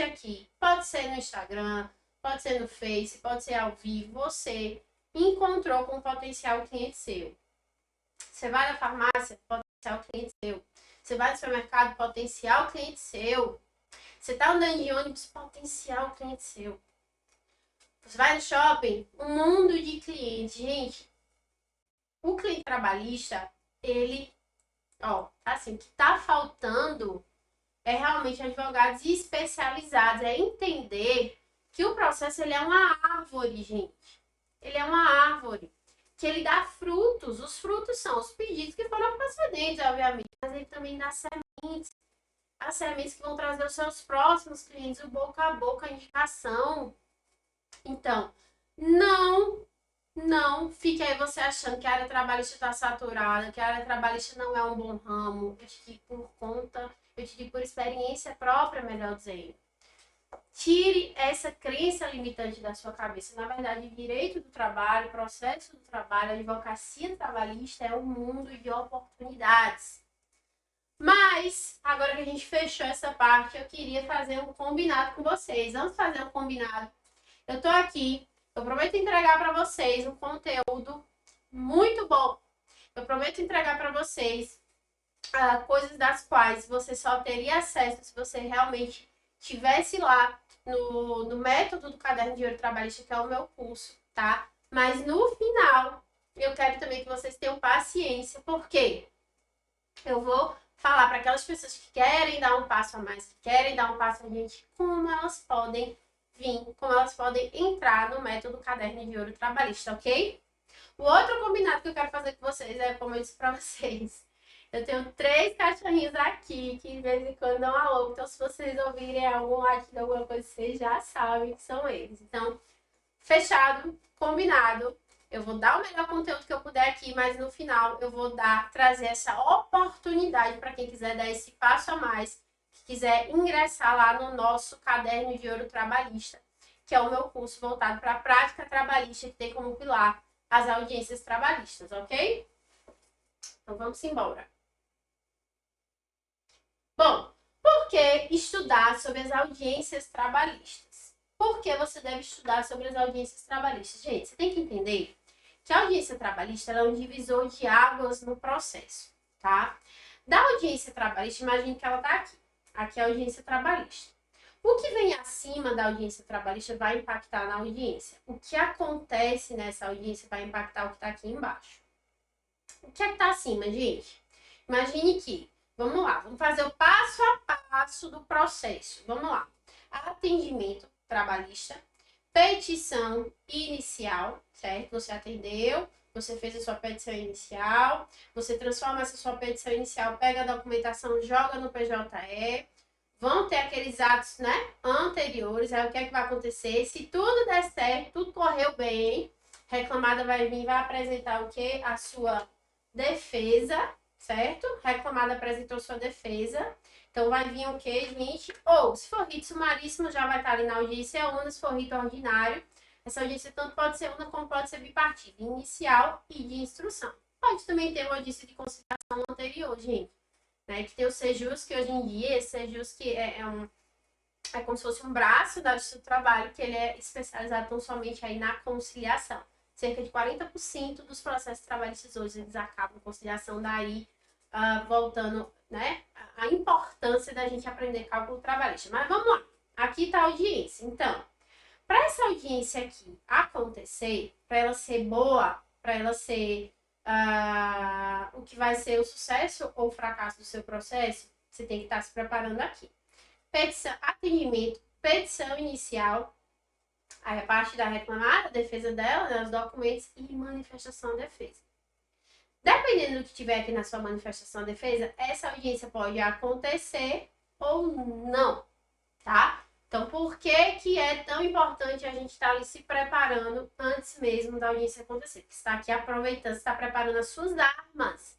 aqui, pode ser no Instagram, pode ser no Face, pode ser ao vivo, você encontrou com um potencial cliente seu. Você vai na farmácia, potencial cliente seu. Você vai no supermercado, potencial cliente seu. Você está andando de ônibus, potencial cliente seu. Você vai no shopping, um mundo de clientes. Gente, o cliente trabalhista, ele, assim, o que está faltando é realmente advogados especializados, é entender que o processo ele é uma árvore, gente. Ele é uma árvore que ele dá frutos. Os frutos são os pedidos que foram procedentes, obviamente, mas ele também dá sementes. As sementes que vão trazer os seus próximos clientes, o boca a boca, a indicação. Então, não fique aí você achando que a área trabalhista está saturada, que a área trabalhista não é um bom ramo. Eu te digo eu te digo por experiência própria, melhor dizendo. Tire essa crença limitante da sua cabeça. Na verdade, direito do trabalho, processo do trabalho, advocacia trabalhista é um mundo de oportunidades. Mas, agora que a gente fechou essa parte, eu queria fazer um combinado com vocês. Vamos fazer um combinado. Eu tô aqui, eu prometo entregar para vocês um conteúdo muito bom. Eu prometo entregar para vocês coisas das quais você só teria acesso se você realmente tivesse lá no método do Caderno de Ouro Trabalhista, que é o meu curso, tá? Mas no final, eu quero também que vocês tenham paciência, porque eu vou falar para aquelas pessoas que querem dar um passo a mais, que querem dar um passo adiante, como elas podem vir, como elas podem entrar no método Caderno de Ouro Trabalhista, ok? O outro combinado que eu quero fazer com vocês é, como eu disse para vocês, eu tenho 3 cachorrinhos aqui que de vez em quando dão alô. Então, se vocês ouvirem algum latido, alguma coisa, vocês já sabem que são eles. Então, fechado, combinado. Eu vou dar o melhor conteúdo que eu puder aqui, mas no final eu vou trazer essa oportunidade para quem quiser dar esse passo a mais, que quiser ingressar lá no nosso Caderno de Ouro Trabalhista, que é o meu curso voltado para a prática trabalhista, que tem como pilar as audiências trabalhistas, ok? Então, vamos embora. Bom, por que estudar sobre as audiências trabalhistas? Por que você deve estudar sobre as audiências trabalhistas? Gente, você tem que entender que a audiência trabalhista é um divisor de águas no processo, tá? Da audiência trabalhista, imagine que ela está aqui. Aqui é a audiência trabalhista. O que vem acima da audiência trabalhista vai impactar na audiência. O que acontece nessa audiência vai impactar o que está aqui embaixo. O que é que está acima, gente? Imagine que, vamos lá, vamos fazer o passo a passo do processo. Vamos lá. Atendimento trabalhista, petição inicial, certo? Você atendeu, você fez a sua petição inicial, você transforma essa sua petição inicial, pega a documentação, joga no PJE, vão ter aqueles atos, né, anteriores, aí o que é que vai acontecer? Se tudo der certo, tudo correu bem, reclamada vai vir, vai apresentar o quê? A sua defesa, certo? Reclamada apresentou sua defesa. Então, vai vir o quê, gente? Ou, se for rito sumaríssimo, já vai estar ali na audiência una. Se for rito ordinário, essa audiência tanto pode ser una como pode ser bipartida, inicial e de instrução. Pode também ter uma audiência de conciliação anterior, gente. Né? Que tem o Sejus, que hoje em dia, esse Sejus que é como se fosse um braço da Justiça do Trabalho, que ele é especializado tão somente aí na conciliação. Cerca de 40% dos processos trabalhistas hoje eles acabam com conciliação, daí voltando, né, a importância da gente aprender cálculo trabalhista. Mas vamos lá, aqui está a audiência. Então, para essa audiência aqui acontecer, para ela ser boa, para ela ser o que vai ser o sucesso ou o fracasso do seu processo, você tem que estar se preparando aqui. Petição, atendimento, petição inicial, aí a parte da reclamada, a defesa dela, né, os documentos e manifestação de defesa. Dependendo do que tiver aqui na sua manifestação de defesa, essa audiência pode acontecer ou não, tá? Então, por que é tão importante a gente estar ali se preparando antes mesmo da audiência acontecer? Porque você está aqui aproveitando, você está preparando as suas armas.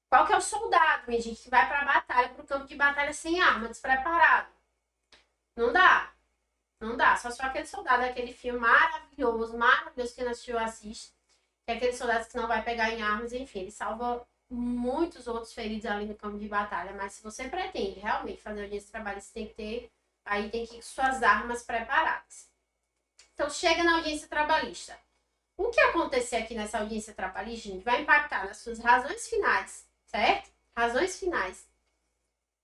Qual que é o soldado, minha gente, que vai para a batalha, para o campo de batalha sem arma, despreparado? Não dá. Não dá. Só se for aquele soldado, aquele filme maravilhoso, maravilhoso que assistiu, assiste. Que é aquele soldado que não vai pegar em armas, enfim, ele salva muitos outros feridos ali no campo de batalha. Mas se você pretende realmente fazer audiência de trabalho, você tem que ter, aí tem que ir com suas armas preparadas. Então, chega na audiência trabalhista. O que acontecer aqui nessa audiência trabalhista, gente, vai impactar nas suas razões finais, certo? Razões finais.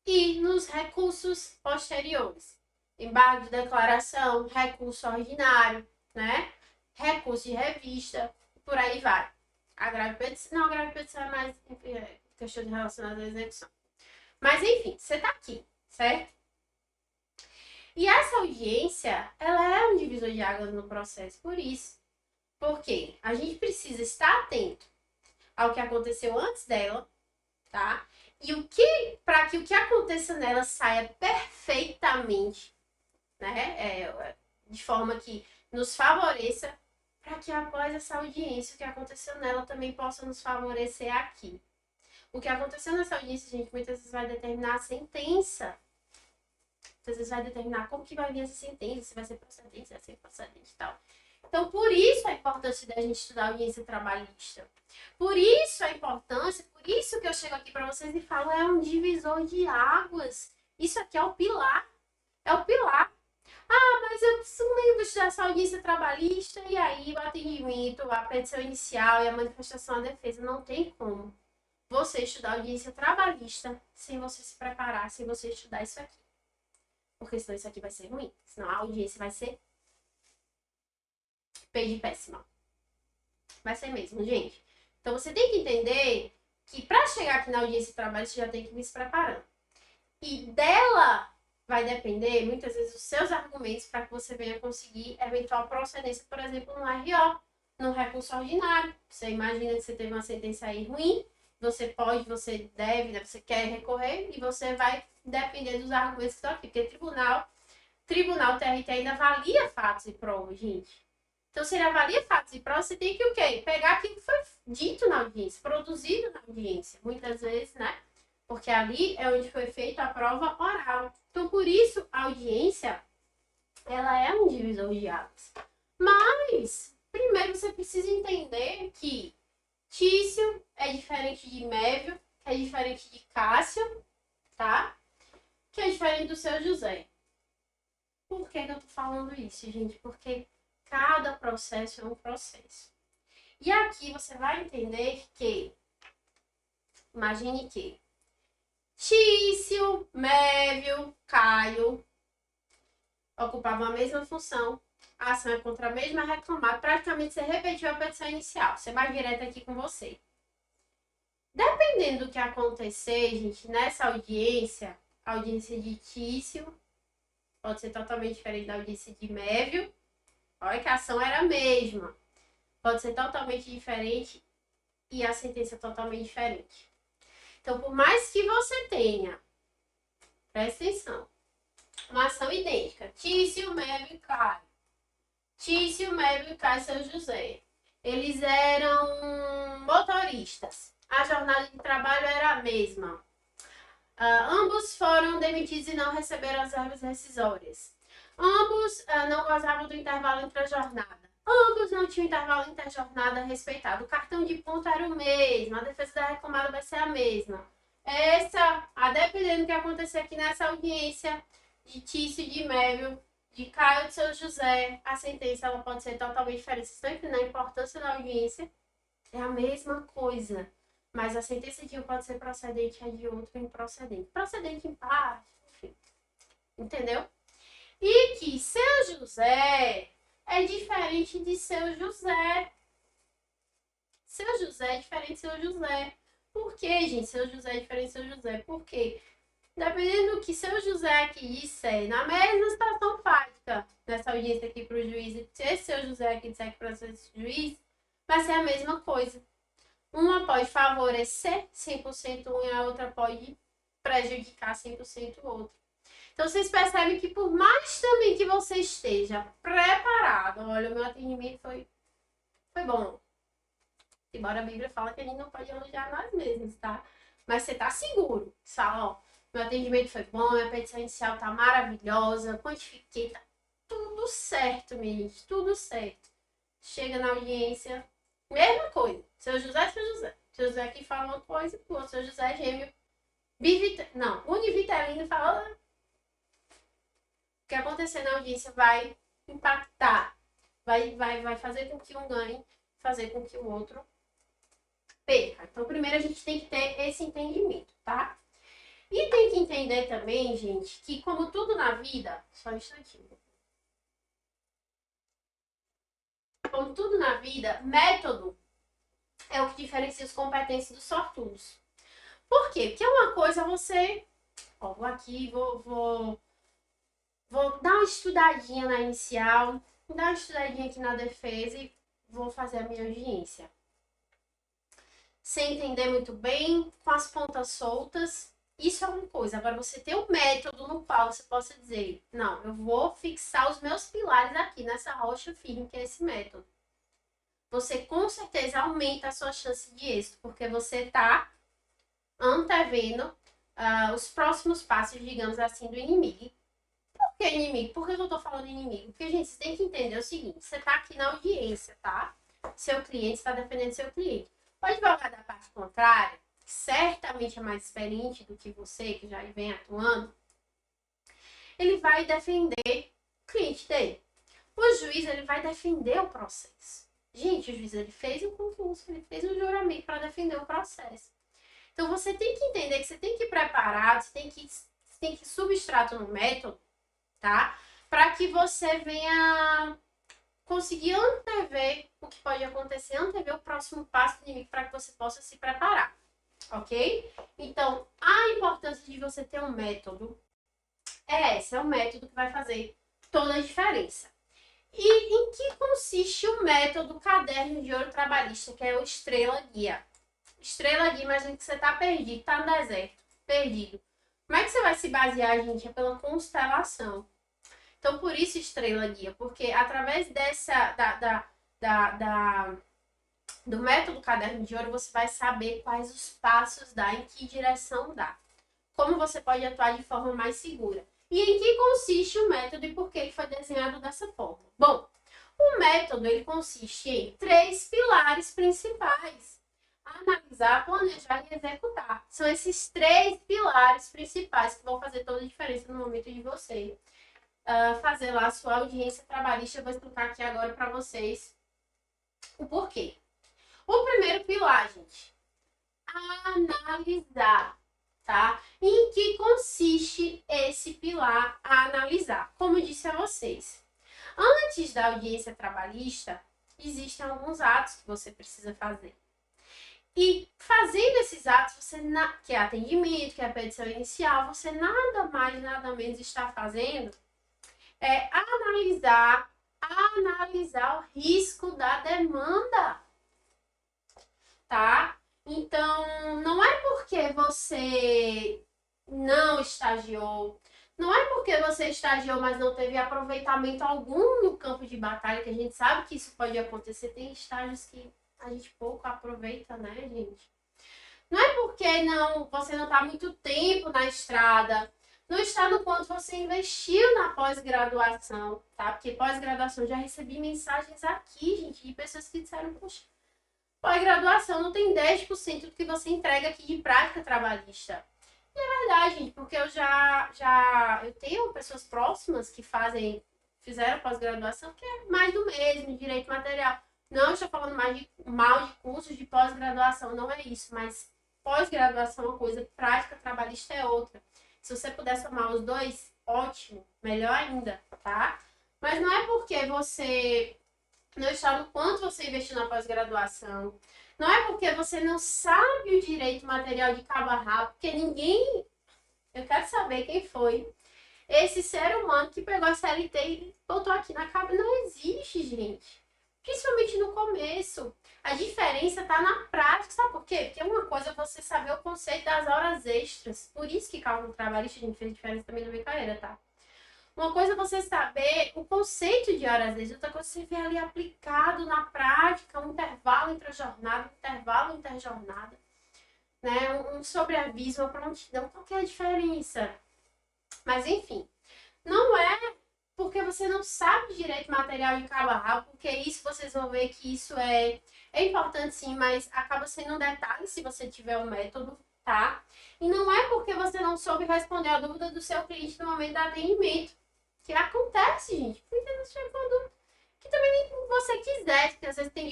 E nos recursos posteriores. Embargo de declaração, recurso ordinário, né? Recurso de revista, por aí vai. Agravo de petição, não, agravo de petição é mais questão de relacionada à execução. Mas, enfim, você tá aqui, certo? E essa audiência, ela é um divisor de águas no processo, por isso. Porque a gente precisa estar atento ao que aconteceu antes dela, tá? E para que o que aconteça nela saia perfeitamente, né? De forma que nos favoreça, para que após essa audiência, o que aconteceu nela também possa nos favorecer aqui. O que aconteceu nessa audiência, gente, muitas vezes vai determinar a sentença. Muitas vezes vai determinar como que vai vir essa sentença, se vai ser procedente, se vai ser procedente e tal. Então, por isso a importância da gente estudar a audiência trabalhista. Por isso a importância, por isso que eu chego aqui para vocês e falo, é um divisor de águas. Isso aqui é o pilar. É o pilar. Mas eu preciso mesmo estudar essa audiência trabalhista e aí o atendimento, a petição inicial e a manifestação da defesa. Não tem como você estudar audiência trabalhista sem você se preparar, sem você estudar isso aqui. Porque senão isso aqui vai ser ruim. Senão a audiência vai ser péssima. Vai ser mesmo, gente. Então você tem que entender que para chegar aqui na audiência trabalhista você já tem que ir se preparando. E dela vai depender, muitas vezes, dos seus argumentos para que você venha conseguir eventual procedência, por exemplo, no RO, no recurso ordinário. Você imagina que você teve uma sentença aí ruim, você pode, você deve, né, você quer recorrer e você vai depender dos argumentos que estão aqui, porque tribunal TRT ainda avalia fatos e provas, gente. Então, se ele avalia fatos e provas, você tem que o quê? Pegar aquilo que foi dito na audiência, produzido na audiência, muitas vezes, né? Porque ali é onde foi feita a prova oral. Então, por isso, a audiência, ela é um divisor de águas. Mas, primeiro você precisa entender que Tício é diferente de Mévio, que é diferente de Cássio, tá? Que é diferente do seu José. Por que eu tô falando isso, gente? Porque cada processo é um processo. E aqui você vai entender que, imagine que Tício, Mévio, Caio ocupavam a mesma função. A ação é contra a mesma reclamada. Praticamente você repetiu a petição inicial. Você vai direto aqui com você. Dependendo do que acontecer, gente, nessa audiência, a audiência de Tício pode ser totalmente diferente da audiência de Mévio. Olha que a ação era a mesma. Pode ser totalmente diferente e a sentença totalmente diferente. Então, por mais que você tenha, presta atenção, uma ação idêntica, Tício, Mévio e Caio. Tício, Mévio e Caio São José. Eles eram motoristas. A jornada de trabalho era a mesma. Ambos foram demitidos e não receberam as verbas rescisórias. Ambos não gozavam do intervalo entre a jornada. Ambos não tinham intervalo interjornada respeitado. O cartão de ponto era o mesmo. A defesa da reclamada vai ser a mesma. A dependendo do que acontecer aqui nessa audiência de Tício e de Mévio, de Caio de São José, a sentença ela pode ser totalmente diferente. Vocês estão entendendo a importância da audiência? É a mesma coisa. Mas a sentença de um pode ser procedente, a de outro improcedente. Procedente em parte, enfim. Entendeu? E que seu José é diferente de seu José. Seu José é diferente de seu José. Por que, gente? Seu José é diferente de seu José. Por quê? Dependendo do que seu José aqui disser, na mesma situação fática, nessa audiência aqui para o juiz, se esse seu José aqui disser que para esse juiz, vai ser a mesma coisa. Uma pode favorecer 100% um e a outra pode prejudicar 100% o outro. Então, vocês percebem que por mais também que você esteja preparado, olha, o meu atendimento foi bom. Embora a Bíblia fala que a gente não pode elogiar nós mesmos, tá? Mas você tá seguro. Fala, ó, meu atendimento foi bom, minha petição inicial tá maravilhosa, quantifiquei, tá tudo certo, minha gente, tudo certo. Chega na audiência, mesma coisa. Seu José. Seu José aqui fala uma coisa, o outro seu José é gêmeo. Univitelino fala. O que acontecer na audiência vai impactar. Vai fazer com que um ganhe, fazer com que o outro perca. Então, primeiro a gente tem que ter esse entendimento, tá? E tem que entender também, gente, que como tudo na vida, só um instantinho. Como tudo na vida, método é o que diferencia os competentes dos sortudos. Por quê? Porque uma coisa você... Ó, vou aqui, vou dar uma estudadinha na inicial, dar uma estudadinha aqui na defesa e vou fazer a minha audiência. Sem entender muito bem, com as pontas soltas, isso é uma coisa. Agora, você tem um método no qual você possa dizer, não, eu vou fixar os meus pilares aqui nessa rocha firme, que é esse método. Você com certeza aumenta a sua chance de êxito, porque você está antevendo os próximos passos, digamos assim, do inimigo. Por que inimigo? Por que eu tô falando inimigo? Porque, gente, você tem que entender o seguinte, você tá aqui na audiência, tá? Seu cliente está defendendo seu cliente. O advogado da parte contrária, que certamente é mais experiente do que você, que já vem atuando, ele vai defender cliente dele. O juiz, ele vai defender o processo. Gente, o juiz, ele fez o concurso, ele fez o juramento para defender o processo. Então, você tem que entender que você tem que ir preparado, você tem que substrato no método, tá? Para que você venha conseguir antever o que pode acontecer, antever o próximo passo do inimigo para que você possa se preparar, ok? Então, a importância de você ter um método é o método que vai fazer toda a diferença. E em que consiste o método Caderno de Ouro Trabalhista, que é o Estrela Guia? Estrela Guia, imagina que você está perdido, está no deserto, perdido. Como é que você vai se basear, gente? É pela constelação. Então, por isso Estrela Guia, porque através do método Caderno de Ouro, você vai saber quais os passos dá, em que direção dá. Como você pode atuar de forma mais segura. E em que consiste o método e por que ele foi desenhado dessa forma? Bom, o método ele consiste em 3 pilares principais: analisar, planejar e executar. São esses 3 pilares principais que vão fazer toda a diferença no momento de você fazer lá a sua audiência trabalhista. Eu vou explicar aqui agora para vocês o porquê. O primeiro pilar, gente, analisar. Tá? Em que consiste esse pilar a analisar? Como eu disse a vocês, antes da audiência trabalhista, existem alguns atos que você precisa fazer. E fazendo esses atos, que é atendimento, que é a petição inicial, você nada mais, nada menos está fazendo é analisar o risco da demanda, tá? Então, não é porque você não estagiou, não é porque você estagiou, mas não teve aproveitamento algum no campo de batalha, que a gente sabe que isso pode acontecer. Tem estágios que a gente pouco aproveita, né, gente? Não é porque você não está muito tempo na estrada, não está no quanto você investiu na pós-graduação, tá? Porque pós-graduação, eu já recebi mensagens aqui, gente, de pessoas que disseram, poxa, pós-graduação não tem 10% do que você entrega aqui de prática trabalhista. E é verdade, gente, porque eu tenho pessoas próximas que fizeram pós-graduação, que é mais do mesmo, direito material. Não estou falando mal de cursos de pós-graduação, não é isso, mas pós-graduação é uma coisa, prática trabalhista é outra. Se você puder somar os dois, ótimo, melhor ainda, tá? Mas não é porque você não está no quanto você investiu na pós-graduação. Não é porque você não sabe o direito material de cabo a rabo, porque ninguém... Eu quero saber quem foi esse ser humano que pegou a CLT e botou aqui na cabeça. Não existe, gente. Principalmente no começo. A diferença está na prática, sabe por quê? Porque uma coisa é você saber o conceito das horas extras. Por isso que cálculo trabalhista, a gente fez diferença também na minha carreira, tá? Uma coisa é você saber o conceito de horas extras, outra coisa é você ver ali aplicado na prática, um intervalo entre a jornada, um intervalo interjornada, né? Um sobreaviso, uma prontidão, qual que é a diferença? Mas enfim, não é porque você não sabe direito material de cabo a rabo, porque isso vocês vão ver que isso é importante sim, mas acaba sendo um detalhe se você tiver um método, tá? E não é porque você não soube responder a dúvida do seu cliente no momento do atendimento. Que acontece, gente, porque você chega com uma dúvida que também nem você quiser, porque às vezes tem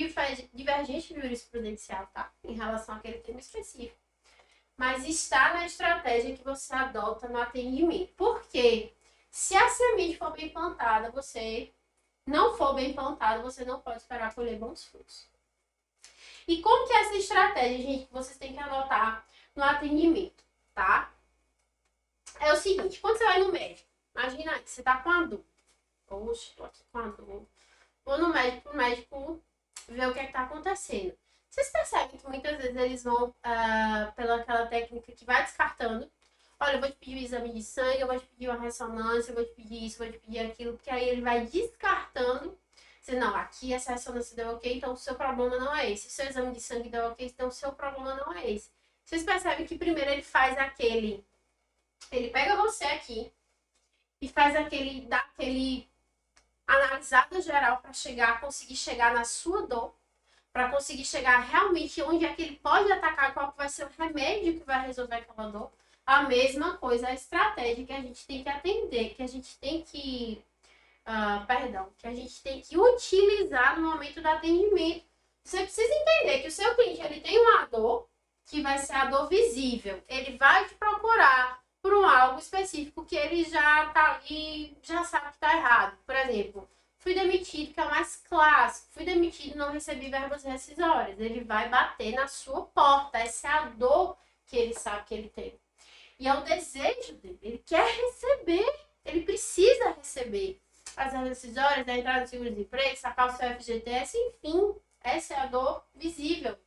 divergência jurisprudencial, tá? Em relação àquele tema específico. Mas está na estratégia que você adota no atendimento. Porque se a semente for bem plantada, você não for bem plantado, você não pode esperar colher bons frutos. E como que é essa estratégia, gente, que vocês têm que adotar no atendimento, tá? É o seguinte, quando você vai no médico, imagina aí, você tá com a dor. Poxa, tô aqui com a dor. Vou no médico, pro médico ver o que é que tá acontecendo. Vocês percebem que muitas vezes eles vão pela aquela técnica que vai descartando. Olha, eu vou te pedir um exame de sangue, eu vou te pedir uma ressonância, eu vou te pedir isso, eu vou te pedir aquilo, porque aí ele vai descartando. Dizendo, não, aqui essa ressonância deu ok, então o seu problema não é esse. O seu exame de sangue deu ok, então o seu problema não é esse. Vocês percebem que primeiro ele faz aquele... Ele pega você aqui e faz dá aquele analisada geral para conseguir chegar na sua dor, para conseguir chegar realmente onde é que ele pode atacar, qual vai ser o remédio que vai resolver aquela dor. A mesma coisa, a estratégia que a gente tem que atender, que a gente tem que perdão, que a gente tem que utilizar no momento do atendimento. Você precisa entender que o seu cliente ele tem uma dor que vai ser a dor visível. Ele vai te procurar por algo específico que ele já tá ali, já sabe que tá errado. Por exemplo, fui demitido, que é o mais clássico. Fui demitido, não recebi verbas rescisórias. Ele vai bater na sua porta. Essa é a dor que ele sabe que ele tem. E é o desejo dele. Ele quer receber. Ele precisa receber as verbas rescisórias, da entrada do seguro-desemprego, sacar o seu FGTS, enfim. Essa é a dor visível.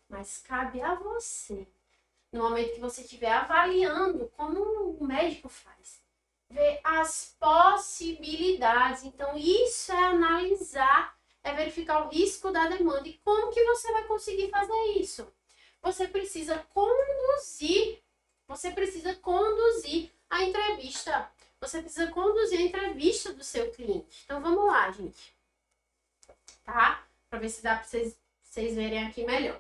Mas cabe a você, no momento que você estiver avaliando, como o médico faz, ver as possibilidades. Então, isso é analisar, é verificar o risco da demanda. E como que você vai conseguir fazer isso? Você precisa conduzir a entrevista. Você precisa conduzir a entrevista do seu cliente. Então, vamos lá, gente. Tá? Para ver se dá para vocês verem aqui melhor.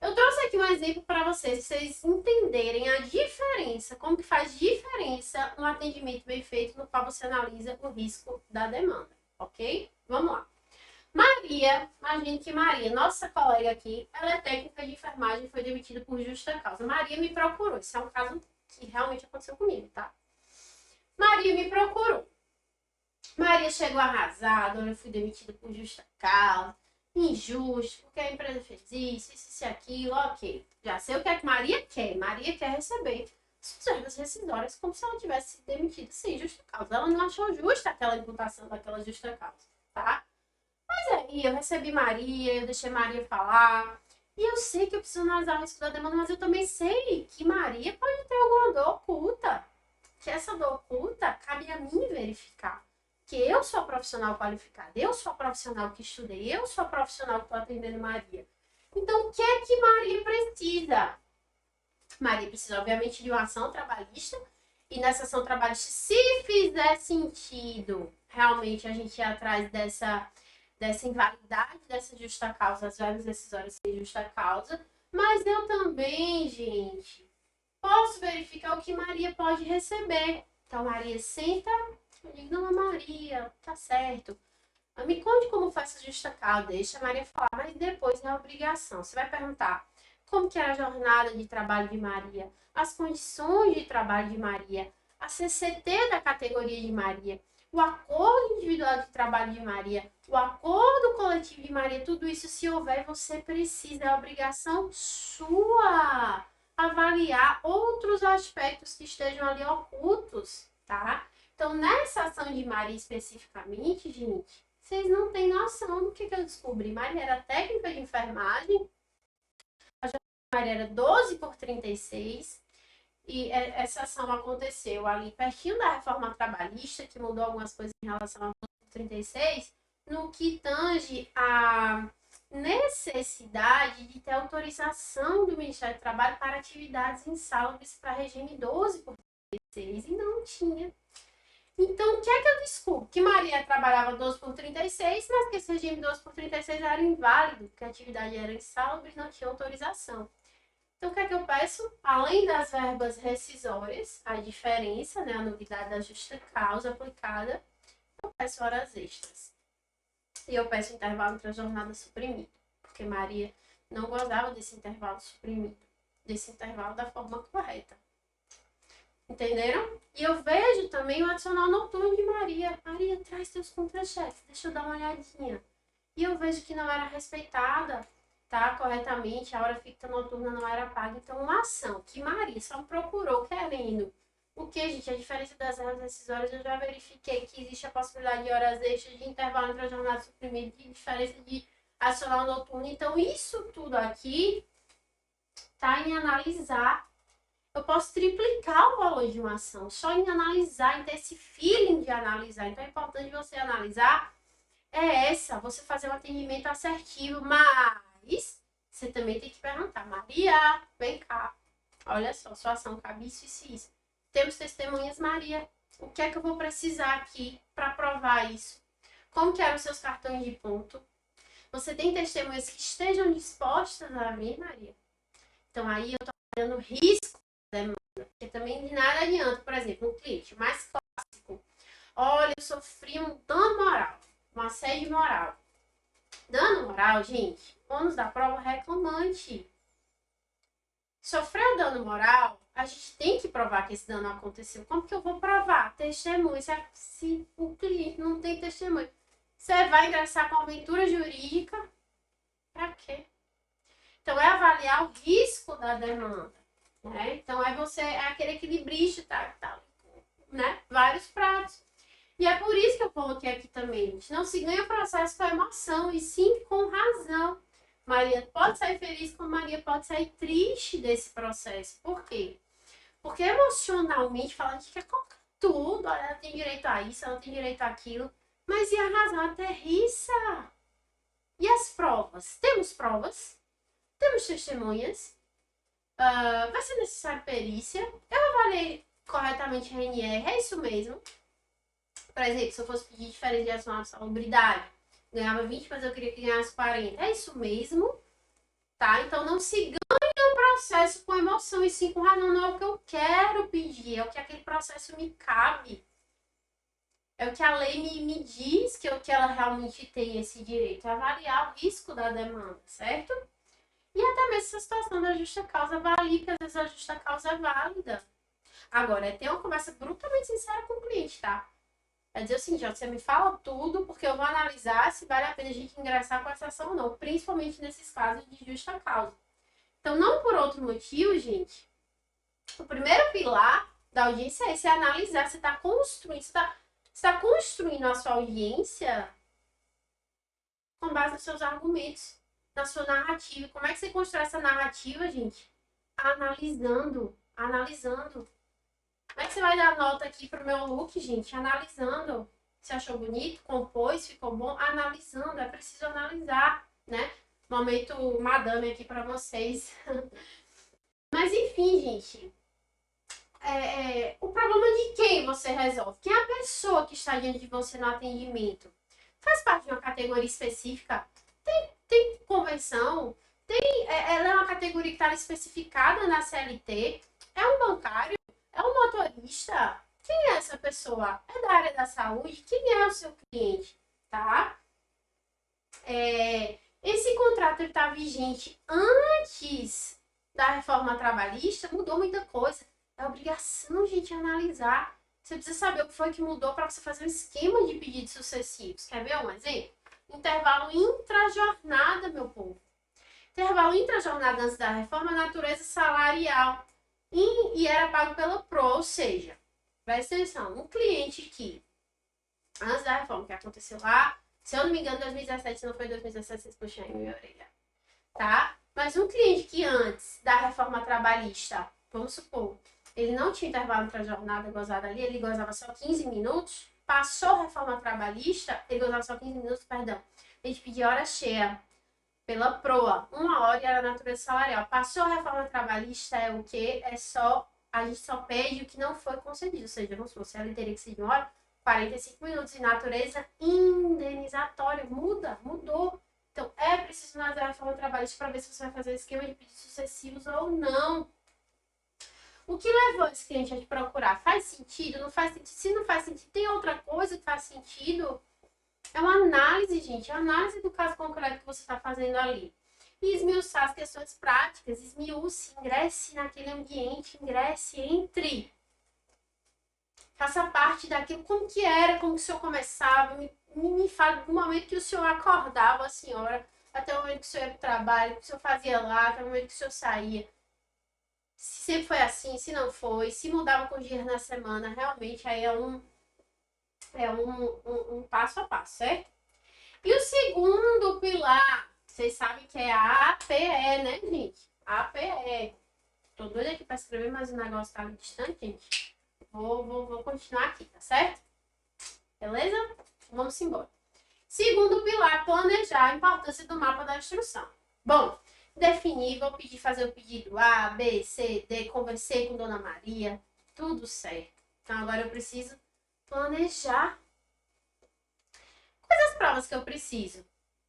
Eu trouxe aqui um exemplo para vocês entenderem a diferença, como que faz diferença um atendimento bem feito no qual você analisa o risco da demanda, ok? Vamos lá. Maria, imagine que Maria, nossa colega aqui, ela é técnica de enfermagem e foi demitida por justa causa. Maria me procurou, isso é um caso que realmente aconteceu comigo, tá? Maria me procurou. Maria chegou arrasada, eu fui demitida por justa causa, injusto, porque a empresa fez isso, aquilo, ok. Já sei o que é que Maria quer. Maria quer receber suas verbas rescisórias como se ela tivesse sido demitida sem justa causa. Ela não achou justa aquela imputação daquela justa causa, tá? Mas aí eu recebi Maria, eu deixei Maria falar. E eu sei que eu preciso analisar o risco da demanda, mas eu também sei que Maria pode ter alguma dor oculta. Que essa dor oculta cabe a mim verificar. Que eu sou a profissional qualificada, eu sou a profissional que estudei, eu sou a profissional que estou atendendo Maria. Então, o que é que Maria precisa? Maria precisa, obviamente, de uma ação trabalhista. E nessa ação trabalhista, se fizer sentido, realmente a gente ir atrás dessa invalidade, dessa justa causa, as verbas rescisórias sem justa causa. Mas eu também, gente, posso verificar o que Maria pode receber. Então, Maria senta. Eu digo, dona Maria, tá certo. Me conte como foi essa justa causa. Deixa a Maria falar, mas depois é a obrigação. Você vai perguntar como que era a jornada de trabalho de Maria, as condições de trabalho de Maria, a CCT da categoria de Maria, o acordo individual de trabalho de Maria, o acordo coletivo de Maria, tudo isso, se houver, você precisa, é a obrigação sua avaliar outros aspectos que estejam ali ocultos, tá? Então, nessa ação de Maria especificamente, gente, vocês não têm noção do que eu descobri. Maria era técnica de enfermagem, a Maria era 12 por 36, e essa ação aconteceu ali pertinho da reforma trabalhista, que mudou algumas coisas em relação a 12 por 36, no que tange a necessidade de ter autorização do Ministério do Trabalho para atividades insalubres para regime 12 por 36, e não tinha. Então, o que é que eu descubro? Que Maria trabalhava 12 por 36, mas que esse regime 12 por 36 era inválido, porque a atividade era insalubre e não tinha autorização. Então, o que é que eu peço? Além das verbas rescisórias, a diferença, né, a novidade da justa causa aplicada, eu peço horas extras. E eu peço intervalo entre a jornada suprimido, porque Maria não gozava desse intervalo suprimido, desse intervalo da forma correta. Entenderam? E eu vejo também o adicional noturno de Maria. Maria, traz teus contra-chefes, deixa eu dar uma olhadinha. E eu vejo que não era respeitada, tá? Corretamente, a hora ficta noturna não era paga. Então, uma ação que Maria só procurou querendo. O que, gente? A diferença das horas decisórias, eu já verifiquei que existe a possibilidade de horas extras, de intervalo entre a jornada suprimida, de diferença de adicional noturno. Então, isso tudo aqui tá em analisar. Eu posso triplicar o valor de uma ação só em analisar, em ter esse feeling de analisar. Então, é importante você analisar você fazer um atendimento assertivo, mas você também tem que perguntar, Maria, vem cá, olha só, sua ação cabe isso e isso. Temos testemunhas, Maria, o que é que eu vou precisar aqui para provar isso? Como que eram os seus cartões de ponto? Você tem testemunhas que estejam dispostas a vir, Maria? Então, aí eu estou dando risco, porque também de nada adianta, por exemplo, um cliente mais clássico. Olha, eu sofri um dano moral, um assédio moral. Dano moral, gente, ônus da prova reclamante. Sofreu dano moral, a gente tem que provar que esse dano aconteceu. Como que eu vou provar? Testemunho. Se o cliente não tem testemunho, você vai ingressar com aventura jurídica. Pra quê? Então, é avaliar o risco da demanda. Né? Então, é aquele equilibrista, tá, né? Vários pratos. E é por isso que eu coloquei aqui também, gente. Não se ganha o processo com emoção, e sim com razão. Maria pode sair feliz, como Maria pode sair triste desse processo. Por quê? Porque emocionalmente fala que quer colocar tudo. Olha, ela tem direito a isso, ela tem direito àquilo. Mas e a razão aterrissa? E as provas? Temos provas? Temos testemunhas? Vai ser necessário perícia? Eu avaliei corretamente a RNR, é isso mesmo? Por exemplo, se eu fosse pedir diferenciação de salubridade, ganhava 20, mas eu queria que ganhasse 40. É isso mesmo? Tá? Então não se ganha um processo com emoção e sim com razão. Não é o que eu quero pedir, é o que aquele processo me cabe. É o que a lei me diz que ela realmente tem esse direito. É avaliar o risco da demanda, certo? E até mesmo essa situação da justa causa avalie que às vezes a justa causa é válida. Agora, é ter uma conversa brutalmente sincera com o cliente, tá? É dizer o seguinte, ó, você me fala tudo, porque eu vou analisar se vale a pena a gente ingressar com essa ação ou não, principalmente nesses casos de justa causa. Então, não por outro motivo, gente, o primeiro pilar da audiência é esse, é analisar, você está construindo, você tá construindo a sua audiência com base nos seus argumentos, na sua narrativa. Como é que você constrói essa narrativa, gente? Analisando. Como é que você vai dar nota aqui pro meu look, gente? Analisando. Você achou bonito? Compôs? Ficou bom? Analisando. É preciso analisar, né? Momento madame aqui para vocês. Mas enfim, gente. O problema de quem você resolve? Quem é a pessoa que está diante de você no atendimento? Faz parte de uma categoria específica? Tem convenção? Ela é uma categoria que está especificada na CLT? É um bancário? É um motorista? Quem é essa pessoa? É da área da saúde? Quem é o seu cliente? Tá? Esse contrato está vigente antes da reforma trabalhista? Mudou muita coisa. É obrigação, gente, analisar. Você precisa saber o que foi que mudou para você fazer um esquema de pedidos sucessivos. Quer ver um exemplo? Intervalo intrajornada, meu povo. Intervalo intrajornada antes da reforma, natureza salarial. E era pago pela PRO, ou seja, presta atenção, um cliente que, antes da reforma, que aconteceu lá, se eu não me engano, 2017, não foi 2017, vocês puxam aí minha orelha, tá? Mas um cliente que antes da reforma trabalhista, vamos supor, ele não tinha intervalo entre a jornada gozada ali, ele gozava só 15 minutos, passou a reforma trabalhista, ele gozava só 15 minutos, perdão, a gente pedia hora cheia pela PROA, 1 hora e era natureza salarial. Passou a reforma trabalhista, é o quê? A gente só pede o que não foi concedido, ou seja, vamos supor, se ela teria que ser de 1 hora, 45 minutos, e natureza indenizatória, mudou. Então, é preciso analisar a reforma trabalhista para ver se você vai fazer esquema de pedidos sucessivos ou não. O que levou esse cliente a te procurar? Faz sentido? Não faz sentido? Se não faz sentido, tem outra coisa que faz sentido? É uma análise, gente. É uma análise do caso concreto que você está fazendo ali. E esmiuçar as questões práticas. Esmiuce, ingresse naquele ambiente, ingresse, entre. Faça parte daquilo, como que era, como que o senhor começava. Me fale do momento que o senhor acordava a senhora, até o momento que o senhor ia para o trabalho, o que o senhor fazia lá, até o momento que o senhor saía. Se sempre foi assim, se não foi, se mudava com dias na semana, realmente aí é um passo a passo, certo? E o segundo pilar, vocês sabem que é a APE, né, gente? APE. Tô doida aqui para escrever, mas o negócio tá ali distante, gente. Vou continuar aqui, tá certo? Beleza? Vamos embora. Segundo pilar, planejar a importância do mapa da instrução. Bom, definir, vou fazer o pedido A, B, C, D, conversei com Dona Maria, tudo certo. Então agora eu preciso planejar. Quais as provas que eu preciso?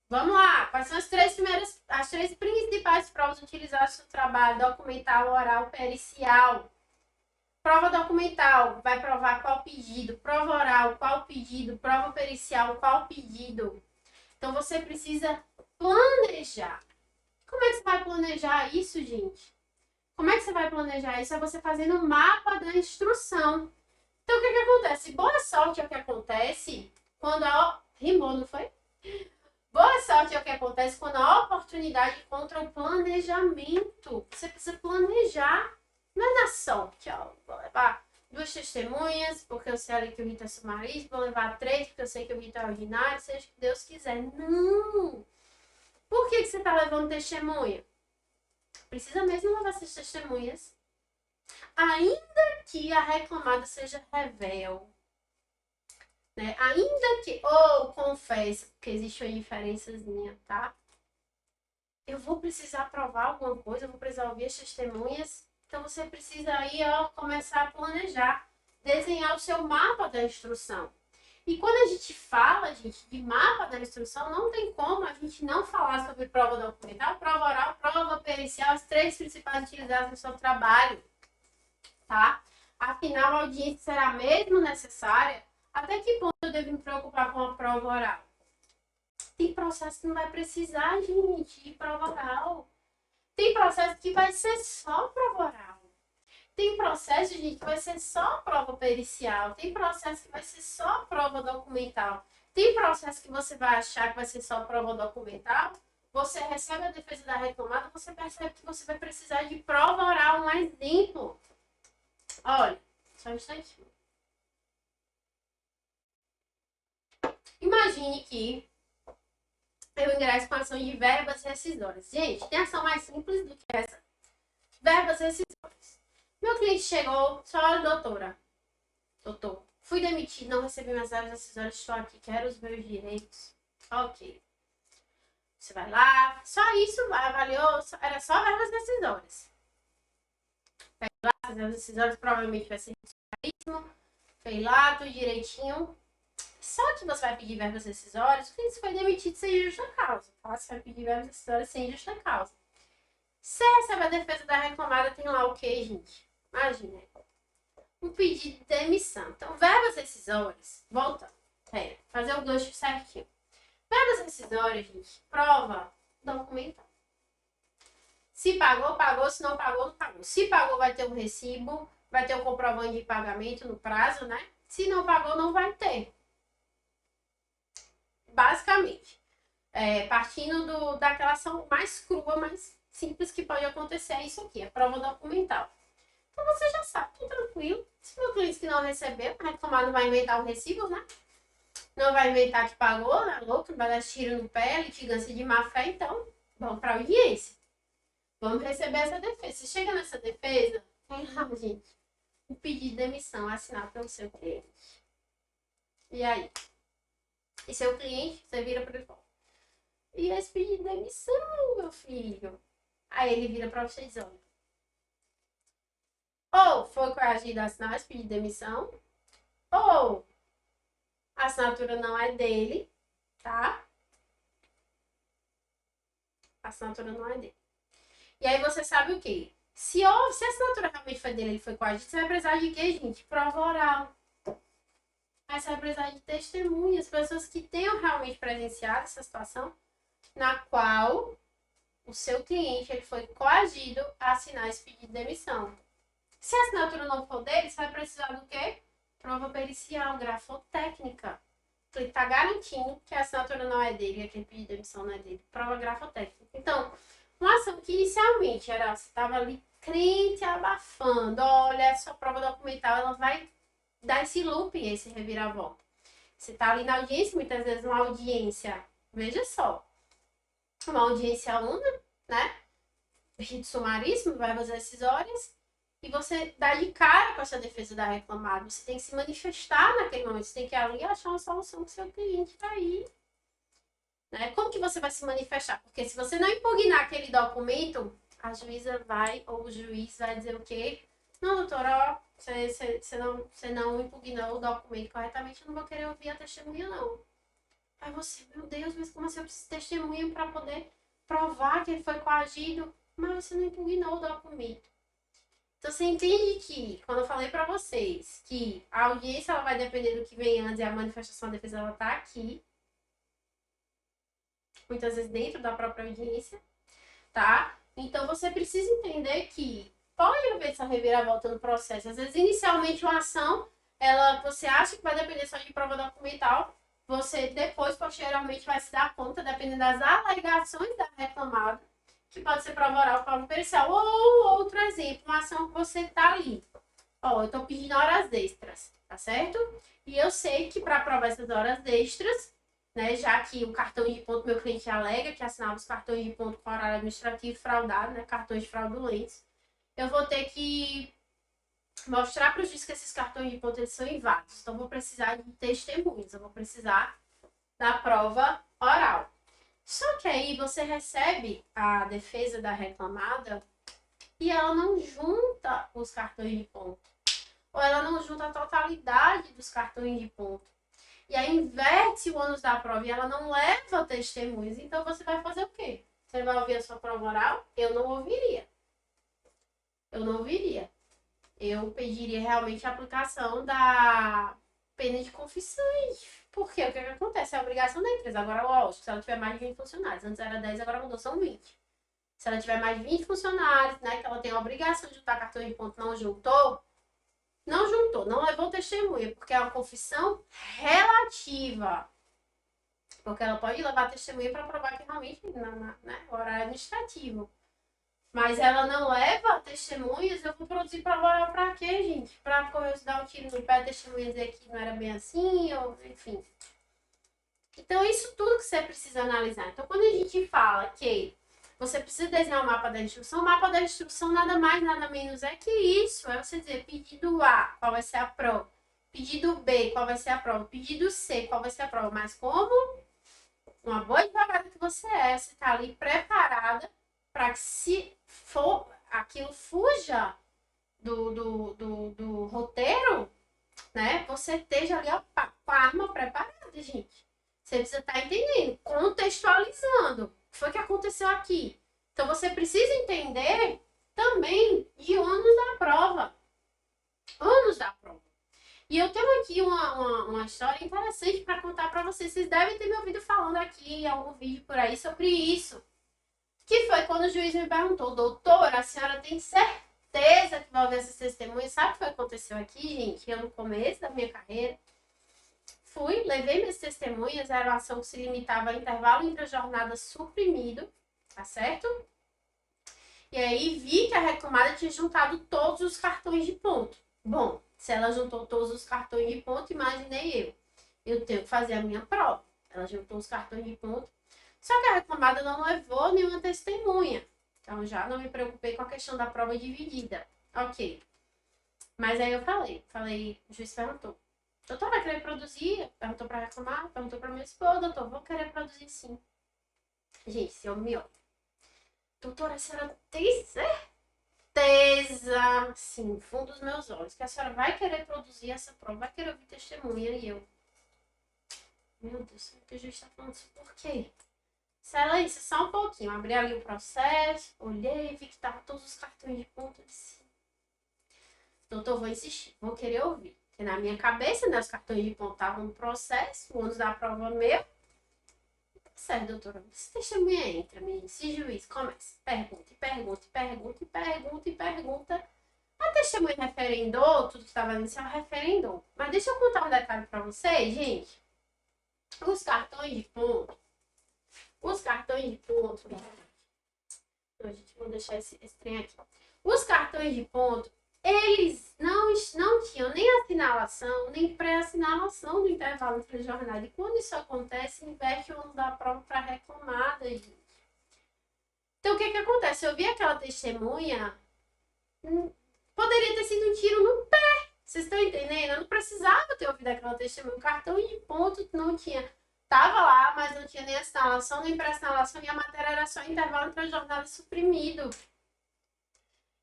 Vamos lá, quais são as três principais provas utilizadas no trabalho documental, oral, pericial? Prova documental, vai provar qual pedido. Prova oral, qual pedido. Prova pericial, qual pedido. Então, você precisa planejar. Como é que você vai planejar isso, gente? Como é que você vai planejar isso? É você fazendo um mapa da instrução. Então, o que acontece? Boa sorte é o que acontece quando a... Rimou, não foi? Boa sorte é o que acontece quando a oportunidade encontra o planejamento. Você precisa planejar. Não é na sorte, ó. Vou levar 2 testemunhas, porque eu sei ali que o rito é sumaríssimo. Vou levar 3, porque eu sei que o rito é ordinário. Seja o que Deus quiser. Não! Por que você está levando testemunha? Precisa mesmo levar essas testemunhas. Ainda que a reclamada seja rebelde. Né? Ainda que, ou confesso, que existe uma diferençazinha, tá? Eu vou precisar provar alguma coisa, eu vou precisar ouvir as testemunhas. Então você precisa aí, ó, começar a planejar, desenhar o seu mapa da instrução. E quando a gente fala, gente, de mapa da instrução, não tem como a gente não falar sobre prova documental, prova oral, prova pericial, as 3 principais utilizadas no seu trabalho, tá? Afinal, a audiência será mesmo necessária? Até que ponto eu devo me preocupar com a prova oral? Tem processo que não vai precisar, gente, de prova oral. Tem processo que vai ser só prova oral. Tem processo, gente, que vai ser só prova pericial. Tem processo que vai ser só prova documental. Tem processo que você vai achar que vai ser só prova documental. Você recebe a defesa da reclamada, você percebe que você vai precisar de prova oral. Um exemplo. Olha, só um instantinho. Imagine que eu ingresso com ação de verbas rescisórias. Gente, tem ação mais simples do que essa. Verbas rescisórias. Meu cliente chegou, só doutora. Doutor, fui demitido, não recebi minhas verbas rescisórias, estou aqui, quero os meus direitos. Ok. Você vai lá, só isso, avaliou, era só verbas rescisórias. Pega lá, as verbas rescisórias provavelmente vai ser caríssimo. Fez lá, tudo direitinho. Só que você vai pedir verbas rescisórias, o cliente foi demitido sem justa causa, tá? Você vai pedir verbas rescisórias sem justa causa. Se recebe a defesa da reclamada, tem lá o quê, gente? Imagina. Um pedido de demissão. Então, verbas rescisórias, volta. Fazer o gancho certinho. Verbas rescisórias, gente, prova documental. Se pagou, pagou. Se não pagou, não pagou. Se pagou, vai ter um recibo, vai ter um comprovante de pagamento no prazo, né? Se não pagou, não vai ter. Basicamente. Partindo daquela ação mais crua, mais simples que pode acontecer, é isso aqui, a prova documental. Então você já sabe, tudo tranquilo. Se o cliente que não recebeu, a reclamada não vai inventar o recibo, né? Não vai inventar que pagou, né? Louco, não vai dar tiro no pé, litigância de má fé, então vamos para audiência. Vamos receber essa defesa. Se chega nessa defesa, tem lá, gente, um pedido de demissão assinado pelo seu cliente. E aí? E seu cliente, você vira para ele e fala, e esse pedido de demissão, meu filho? Aí ele vira para você e diz, olha, ou foi coagido a assinar esse pedido de demissão, ou a assinatura não é dele, tá? A assinatura não é dele. E aí você sabe o quê? Se a assinatura realmente foi dele, ele foi coagido, você vai precisar de quê, gente? Prova oral. Aí você vai precisar de testemunhas, pessoas que tenham realmente presenciado essa situação, na qual o seu cliente ele foi coagido a assinar esse pedido de demissão. Se a assinatura não for dele, você vai precisar do quê? Prova pericial, grafotécnica. Ele está garantindo que a assinatura não é dele, aquele pedido de demissão não é dele. Prova grafotécnica. Então, uma ação que inicialmente era, você estava ali crente abafando, olha, essa prova documental, ela vai dar esse loop, esse reviravolta. Você está ali na audiência, muitas vezes uma audiência, veja só, uma audiência una, né? Rito sumaríssimo, verbas decisórias, e você dá de cara com essa defesa da reclamada. Você tem que se manifestar naquele momento, você tem que ali achar uma solução para o seu cliente para ir. Né? Como que você vai se manifestar? Porque se você não impugnar aquele documento, a juíza vai, ou o juiz vai dizer o quê? Não, doutora, você não impugnou o documento corretamente, eu não vou querer ouvir a testemunha, não. Aí você, meu Deus, mas como assim eu preciso de testemunha para poder provar que ele foi coagido? Mas você não impugnou o documento. Então, você entende que, quando eu falei pra vocês que a audiência ela vai depender do que vem antes e a manifestação da defesa ela tá aqui, muitas vezes dentro da própria audiência, tá? Então, você precisa entender que pode haver essa reviravolta no processo. Às vezes, inicialmente, uma ação, você acha que vai depender só de prova documental, você depois, posteriormente, vai se dar conta, dependendo das alegações da reclamada, que pode ser prova oral, prova pericial, ou outro exemplo, uma ação que você tá ali. Ó, eu tô pedindo horas extras, tá certo? E eu sei que para provar essas horas extras, né, já que o cartão de ponto, meu cliente alega que assinava os cartões de ponto com horário administrativo fraudado, né, cartões fraudulentos, eu vou ter que mostrar para o juiz que esses cartões de ponto eles são inválidos. Então, eu vou precisar de testemunhas, eu vou precisar da prova oral. Só que aí você recebe a defesa da reclamada e ela não junta os cartões de ponto. Ou ela não junta a totalidade dos cartões de ponto. E aí inverte o ônus da prova e ela não leva testemunhas. Então você vai fazer o quê? Você vai ouvir a sua prova oral? Eu não ouviria. Eu não ouviria. Eu pediria realmente a aplicação da pena de confissões. Porque o que acontece? É a obrigação da empresa. Agora, lógico, se ela tiver mais de 20 funcionários. Antes era 10, agora mudou, são 20. Se ela tiver mais de 20 funcionários, né, que ela tem a obrigação de juntar cartão de ponto, não juntou, não levou testemunha, porque é uma confissão relativa. Porque ela pode levar testemunha para provar que realmente, né, o horário administrativo. Mas ela não leva testemunhas, eu vou produzir prova oral pra quê, gente? Pra correr dar um tiro no pé, testemunha dizer que não era bem assim, ou enfim. Então, isso tudo que você precisa analisar. Então, quando a gente fala que você precisa desenhar o mapa da instrução, o mapa da instrução nada mais, nada menos é que isso. É você dizer pedido A, qual vai ser a prova. Pedido B, qual vai ser a prova. Pedido C, qual vai ser a prova. Mas como uma boa advogada que você está ali preparada para que se for aquilo fuja do roteiro, né? Você esteja ali com a arma preparada, gente. Você precisa estar entendendo, contextualizando. O que foi que aconteceu aqui? Então, você precisa entender também de ônus da prova. Ônus da prova. E eu tenho aqui uma história interessante para contar para vocês. Vocês devem ter me ouvido falando aqui em algum vídeo por aí sobre isso. Que foi quando o juiz me perguntou, doutora, a senhora tem certeza que vai ouvir essas testemunhas? Sabe o que aconteceu aqui, gente? Eu, no começo da minha carreira, levei minhas testemunhas, era uma ação que se limitava a intervalo entre a jornada suprimido, tá certo? E aí vi que a reclamada tinha juntado todos os cartões de ponto. Bom, se ela juntou todos os cartões de ponto, imaginei eu. Eu tenho que fazer a minha prova. Ela juntou os cartões de ponto. Só que a reclamada não levou nenhuma testemunha. Então, já não me preocupei com a questão da prova dividida. Ok. Mas aí eu falei, o juiz perguntou. Doutor, vai querer produzir? Perguntou para reclamar, perguntou para minha esposa. Doutor, vou querer produzir sim. Gente, se eu me olho. Doutora, a senhora tem certeza, sim, fundo dos meus olhos, que a senhora vai querer produzir essa prova, vai querer ouvir testemunha? E eu, meu Deus, o que o juiz está falando isso? Por quê? Excelência, só um pouquinho. Abri ali o processo, olhei, vi que estavam todos os cartões de ponto. Eu disse, doutor, vou insistir, vou querer ouvir. Porque na minha cabeça, né, os cartões de ponto estavam no processo, o ônus da prova meu. Certo, doutora. Se testemunha entra, se juiz começa, pergunta, e pergunta, e pergunta, e pergunta, e pergunta. A testemunha referendou, tudo que estava inicial referendou. Mas deixa eu contar um detalhe para vocês, gente. Os cartões de ponto. Não, gente, vou deixar esse trem aqui. Os cartões de ponto, eles não tinham nem assinalação, nem pré-assinalação do intervalo entre jornada. E quando isso acontece, inverte o ônus da prova para reclamada, gente. Então, o que acontece? Eu vi aquela testemunha, poderia ter sido um tiro no pé. Vocês estão entendendo? Eu não precisava ter ouvido aquela testemunha. O cartão de ponto não tinha. Tava lá, mas não tinha nem assinalação, nem pré-assinalação, e a matéria era só intervalo entre a jornada suprimido.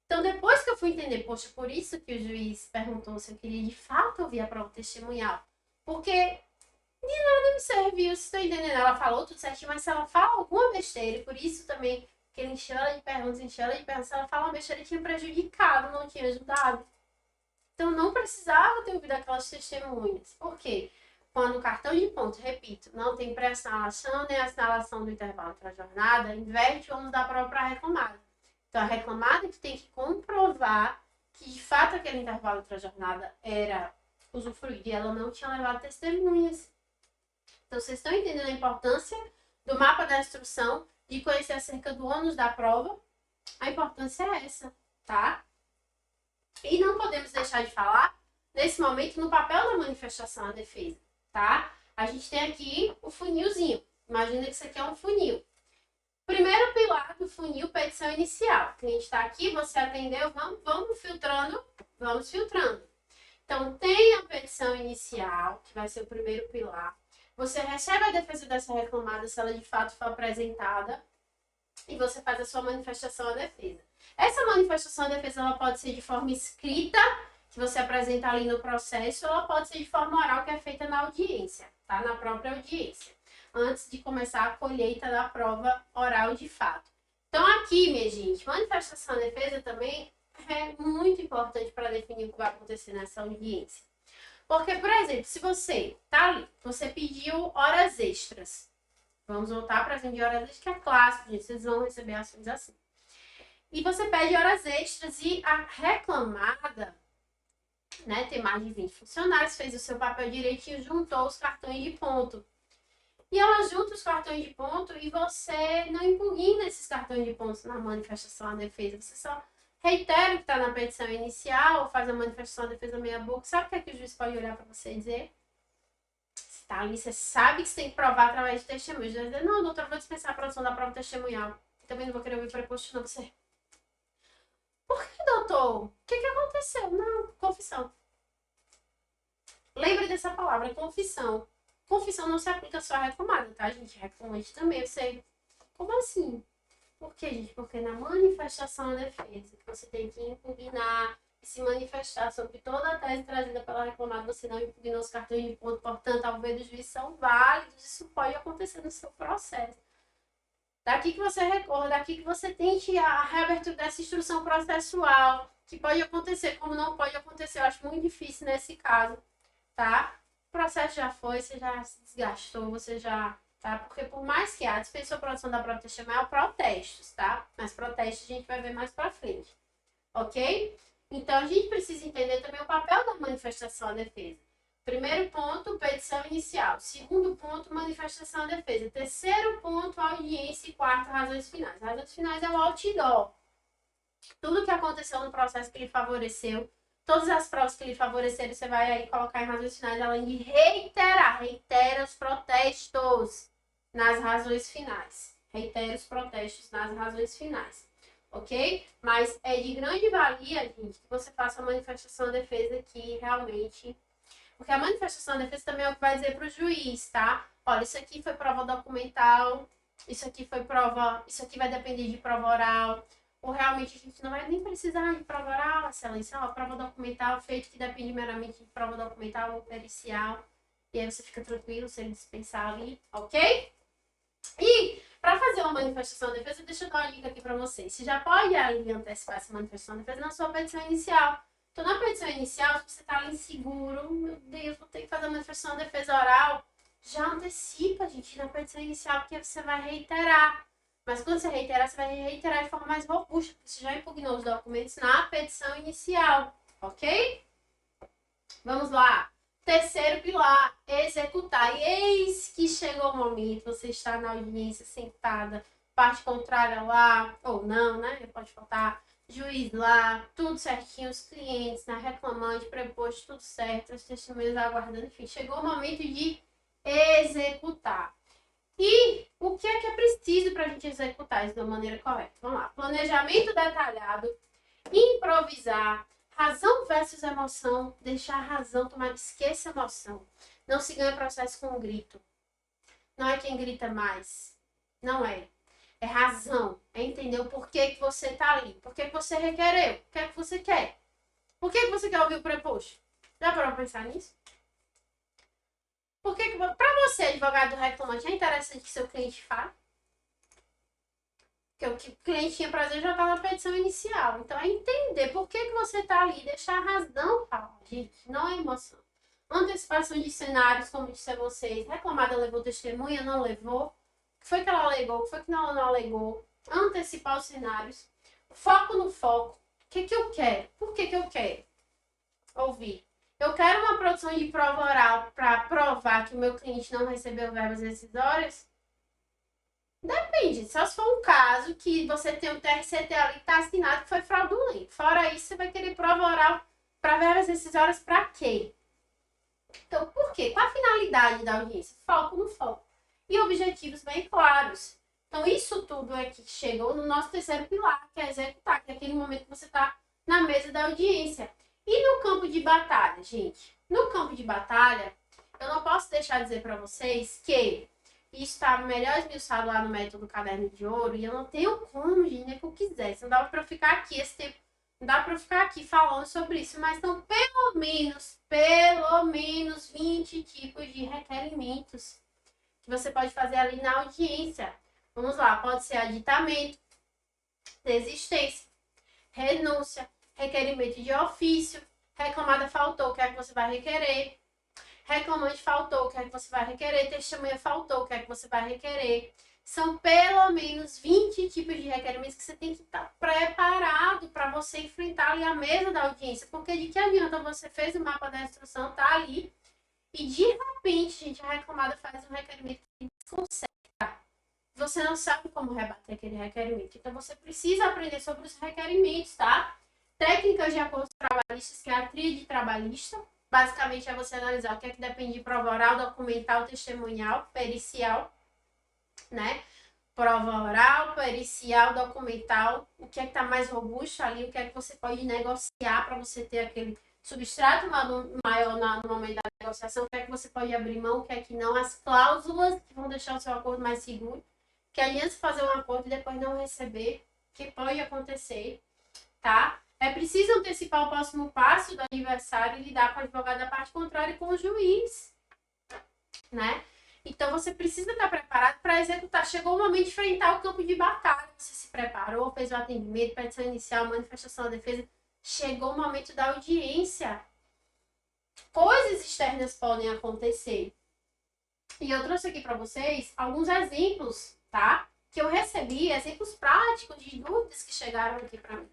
Então, depois que eu fui entender, poxa, por isso que o juiz perguntou se eu queria de fato ouvir a prova testemunhal. Porque de nada me serviu, vocês estão entendendo? Ela falou tudo certinho, mas se ela fala alguma besteira, e por isso também Porque ele encheu ela de perguntas, se ela fala uma besteira, ele tinha prejudicado, não tinha ajudado. Então, não precisava ter ouvido aquelas testemunhas. Por quê? Quando o cartão de pontos, repito, não tem pré-assinalação nem assinalação do intervalo para a jornada, inverte o ônus da prova para a reclamada. Então, a reclamada que tem que comprovar que, de fato, aquele intervalo para a jornada era usufruído e ela não tinha levado testemunhas. Então, vocês estão entendendo a importância do mapa da instrução, de conhecer acerca do ônus da prova? A importância é essa, tá? E não podemos deixar de falar, nesse momento, no papel da manifestação à defesa, tá? A gente tem aqui o funilzinho. Imagina que isso aqui é um funil. Primeiro pilar do funil, petição inicial. O cliente está aqui, você atendeu, vamos filtrando, vamos filtrando. Então, tem a petição inicial, que vai ser o primeiro pilar. Você recebe a defesa dessa reclamada, se ela de fato for apresentada, e você faz a sua manifestação à defesa. Essa manifestação à defesa ela pode ser de forma escrita, que você apresenta ali no processo, ou ela pode ser de forma oral, que é feita na audiência, tá? Na própria audiência, antes de começar a colheita da prova oral de fato. Então, aqui, minha gente, manifestação à defesa também é muito importante para definir o que vai acontecer nessa audiência. Porque, por exemplo, se você tá ali, você pediu horas extras. Vamos voltar para as de horas extras, que é clássico, gente. Vocês vão receber ações assim. E você pede horas extras e a reclamada, né, tem mais de 20 funcionários, fez o seu papel direitinho, juntou os cartões de ponto. E ela junta os cartões de ponto e você não impugna esses cartões de pontos na manifestação à defesa. Você só reitera o que está na petição inicial, ou faz a manifestação à defesa meia boca. Sabe o que é que o juiz pode olhar para você e dizer? Você tá ali, você sabe que você tem que provar através de testemunhos. Vai dizer, não, doutor, vou dispensar a produção da prova testemunhal. Também não vou querer ouvir preposto, não. Você... Por que, doutor? O que aconteceu? Não, confissão. Lembre dessa palavra, confissão. Confissão não se aplica só à reclamada, tá, gente? Reclamante também. Você... Como assim? Por quê, gente? Porque na manifestação à defesa, que você tem que impugnar e se manifestar sobre toda a tese trazida pela reclamada, você não impugnou os cartões de ponto, portanto, ao ver do juiz são válidos, isso pode acontecer no seu processo. Daqui que você recorra, daqui que você tente a reabertura dessa instrução processual, que pode acontecer, como não pode acontecer, eu acho muito difícil nesse caso, tá? O processo já foi, você já se desgastou, você já... Tá? Porque por mais que a dispensou a produção da prova testemunhal, protestos, tá? Mas protestos a gente vai ver mais pra frente, ok? Então, a gente precisa entender também o papel da manifestação à defesa. Primeiro ponto, petição inicial. Segundo ponto, manifestação à defesa. Terceiro ponto, audiência. E quarto, razões finais. Razões finais é o outdoor. Tudo que aconteceu no processo que lhe favoreceu, todas as provas que lhe favoreceram, você vai aí colocar em razões finais, além de reitera os protestos nas razões finais. Reitera os protestos nas razões finais. Ok? Mas é de grande valia, gente, que você faça a manifestação à defesa que realmente... Porque a manifestação à defesa também é o que vai dizer para o juiz, tá? Olha, isso aqui foi prova documental, isso aqui foi prova... Isso aqui vai depender de prova oral. Ou realmente a gente não vai nem precisar de prova oral, excelência. Ó, prova documental feito que depende meramente de prova documental ou pericial. E aí você fica tranquilo se ele dispensar ali, ok? E para fazer uma manifestação de defesa, deixa eu dar uma dica aqui para vocês. Você já pode ali antecipar essa manifestação de defesa na sua petição inicial. Então, na petição inicial, se você está ali inseguro, meu Deus, vou ter que fazer a manifestação de defesa oral, já antecipa, gente, na petição inicial, porque você vai reiterar. Mas quando você reiterar, você vai reiterar de forma mais robusta, porque você já impugnou os documentos na petição inicial, ok? Vamos lá. Terceiro pilar, executar. E eis que chegou o momento, você está na audiência sentada, parte contrária lá, ou não, né? Pode faltar, juiz lá, tudo certinho, os clientes, né? Reclamante, preposto, tudo certo, as testemunhas aguardando, enfim, chegou o momento de executar. E o que é preciso para a gente executar isso da maneira correta? Vamos lá. Planejamento detalhado, improvisar, razão versus emoção, deixar a razão tomar, esqueça a emoção. Não se ganha processo com um grito. Não é quem grita mais. Não é. É razão. É entender o porquê que você está ali. Por que você requereu. O que é que você quer. Por que você quer ouvir o preposto? Já parou para pensar nisso? Porque para você, advogado reclamante, é interessante que seu cliente fale? Porque o que o cliente tinha prazer já está na petição inicial. Então, é entender por que você está ali, deixar a razão falar, gente, não é emoção. Antecipação de cenários, como disse a vocês, reclamada levou testemunha, não levou. O que foi que ela alegou, o que foi que ela não alegou. Antecipar os cenários. Foco no foco. O que eu quero? Por que eu quero? Ouvir. Eu quero uma produção de prova oral para provar que o meu cliente não recebeu verbas rescisórias? Depende. Só se for um caso que você tem um TRCT ali que está assinado que foi fraudulento. Fora isso, você vai querer prova oral para verbas rescisórias para quê? Então, por quê? Qual a finalidade da audiência? Foco no foco. E objetivos bem claros. Então, isso tudo é que chegou no nosso terceiro pilar, que é executar, que é aquele momento que você está na mesa da audiência. E no campo de batalha, gente? No campo de batalha, eu não posso deixar de dizer para vocês que isso está melhor esmiuçado lá no método Caderno de Ouro, e eu não tenho como, gente, nem que eu quisesse. Não dá para eu ficar aqui esse tempo, não dá para eu ficar aqui falando sobre isso, mas são pelo menos 20 tipos de requerimentos que você pode fazer ali na audiência. Vamos lá, pode ser aditamento, desistência, renúncia, requerimento de ofício, reclamada faltou, o que é que você vai requerer? Reclamante faltou, o que é que você vai requerer? Testemunha faltou, o que é que você vai requerer? São pelo menos 20 tipos de requerimentos que você tem que estar preparado para você enfrentar ali a mesa da audiência. Porque de que adianta você fez o mapa da instrução, tá ali, e de repente, gente, a reclamada faz um requerimento que desconcerta. Você não sabe como rebater aquele requerimento. Então, você precisa aprender sobre os requerimentos, tá? Técnicas de acordos trabalhistas, que é a tríade trabalhista. Basicamente, é você analisar o que é que depende de prova oral, documental, testemunhal, pericial, né? Prova oral, pericial, documental, o que é que está mais robusto ali, o que é que você pode negociar para você ter aquele substrato maior no momento da negociação, o que é que você pode abrir mão, o que é que não, as cláusulas que vão deixar o seu acordo mais seguro, que adianta fazer um acordo e depois não receber, que pode acontecer, tá? É preciso antecipar o próximo passo do adversário e lidar com o advogado da parte contrária e com o juiz, né? Então, você precisa estar preparado para executar. Chegou o momento de enfrentar o campo de batalha. Você se preparou, fez o atendimento, petição inicial, manifestação da defesa. Chegou o momento da audiência. Coisas externas podem acontecer. E eu trouxe aqui para vocês alguns exemplos, tá? Que eu recebi, exemplos práticos de dúvidas que chegaram aqui para mim,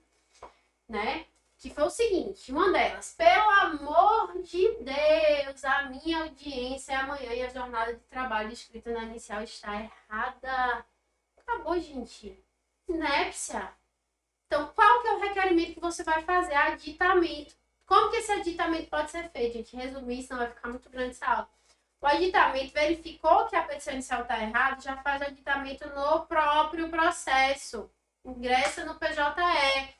né? Que foi o seguinte, uma delas, pelo amor de Deus, a minha audiência é amanhã e a jornada de trabalho escrita na inicial está errada. Acabou, gente. Inépcia. Então, qual que é o requerimento que você vai fazer? Aditamento. Como que esse aditamento pode ser feito, gente? Resumir, senão vai ficar muito grande essa aula. O aditamento verificou que a petição inicial está errada, já faz o aditamento no próprio processo. Ingressa no PJE.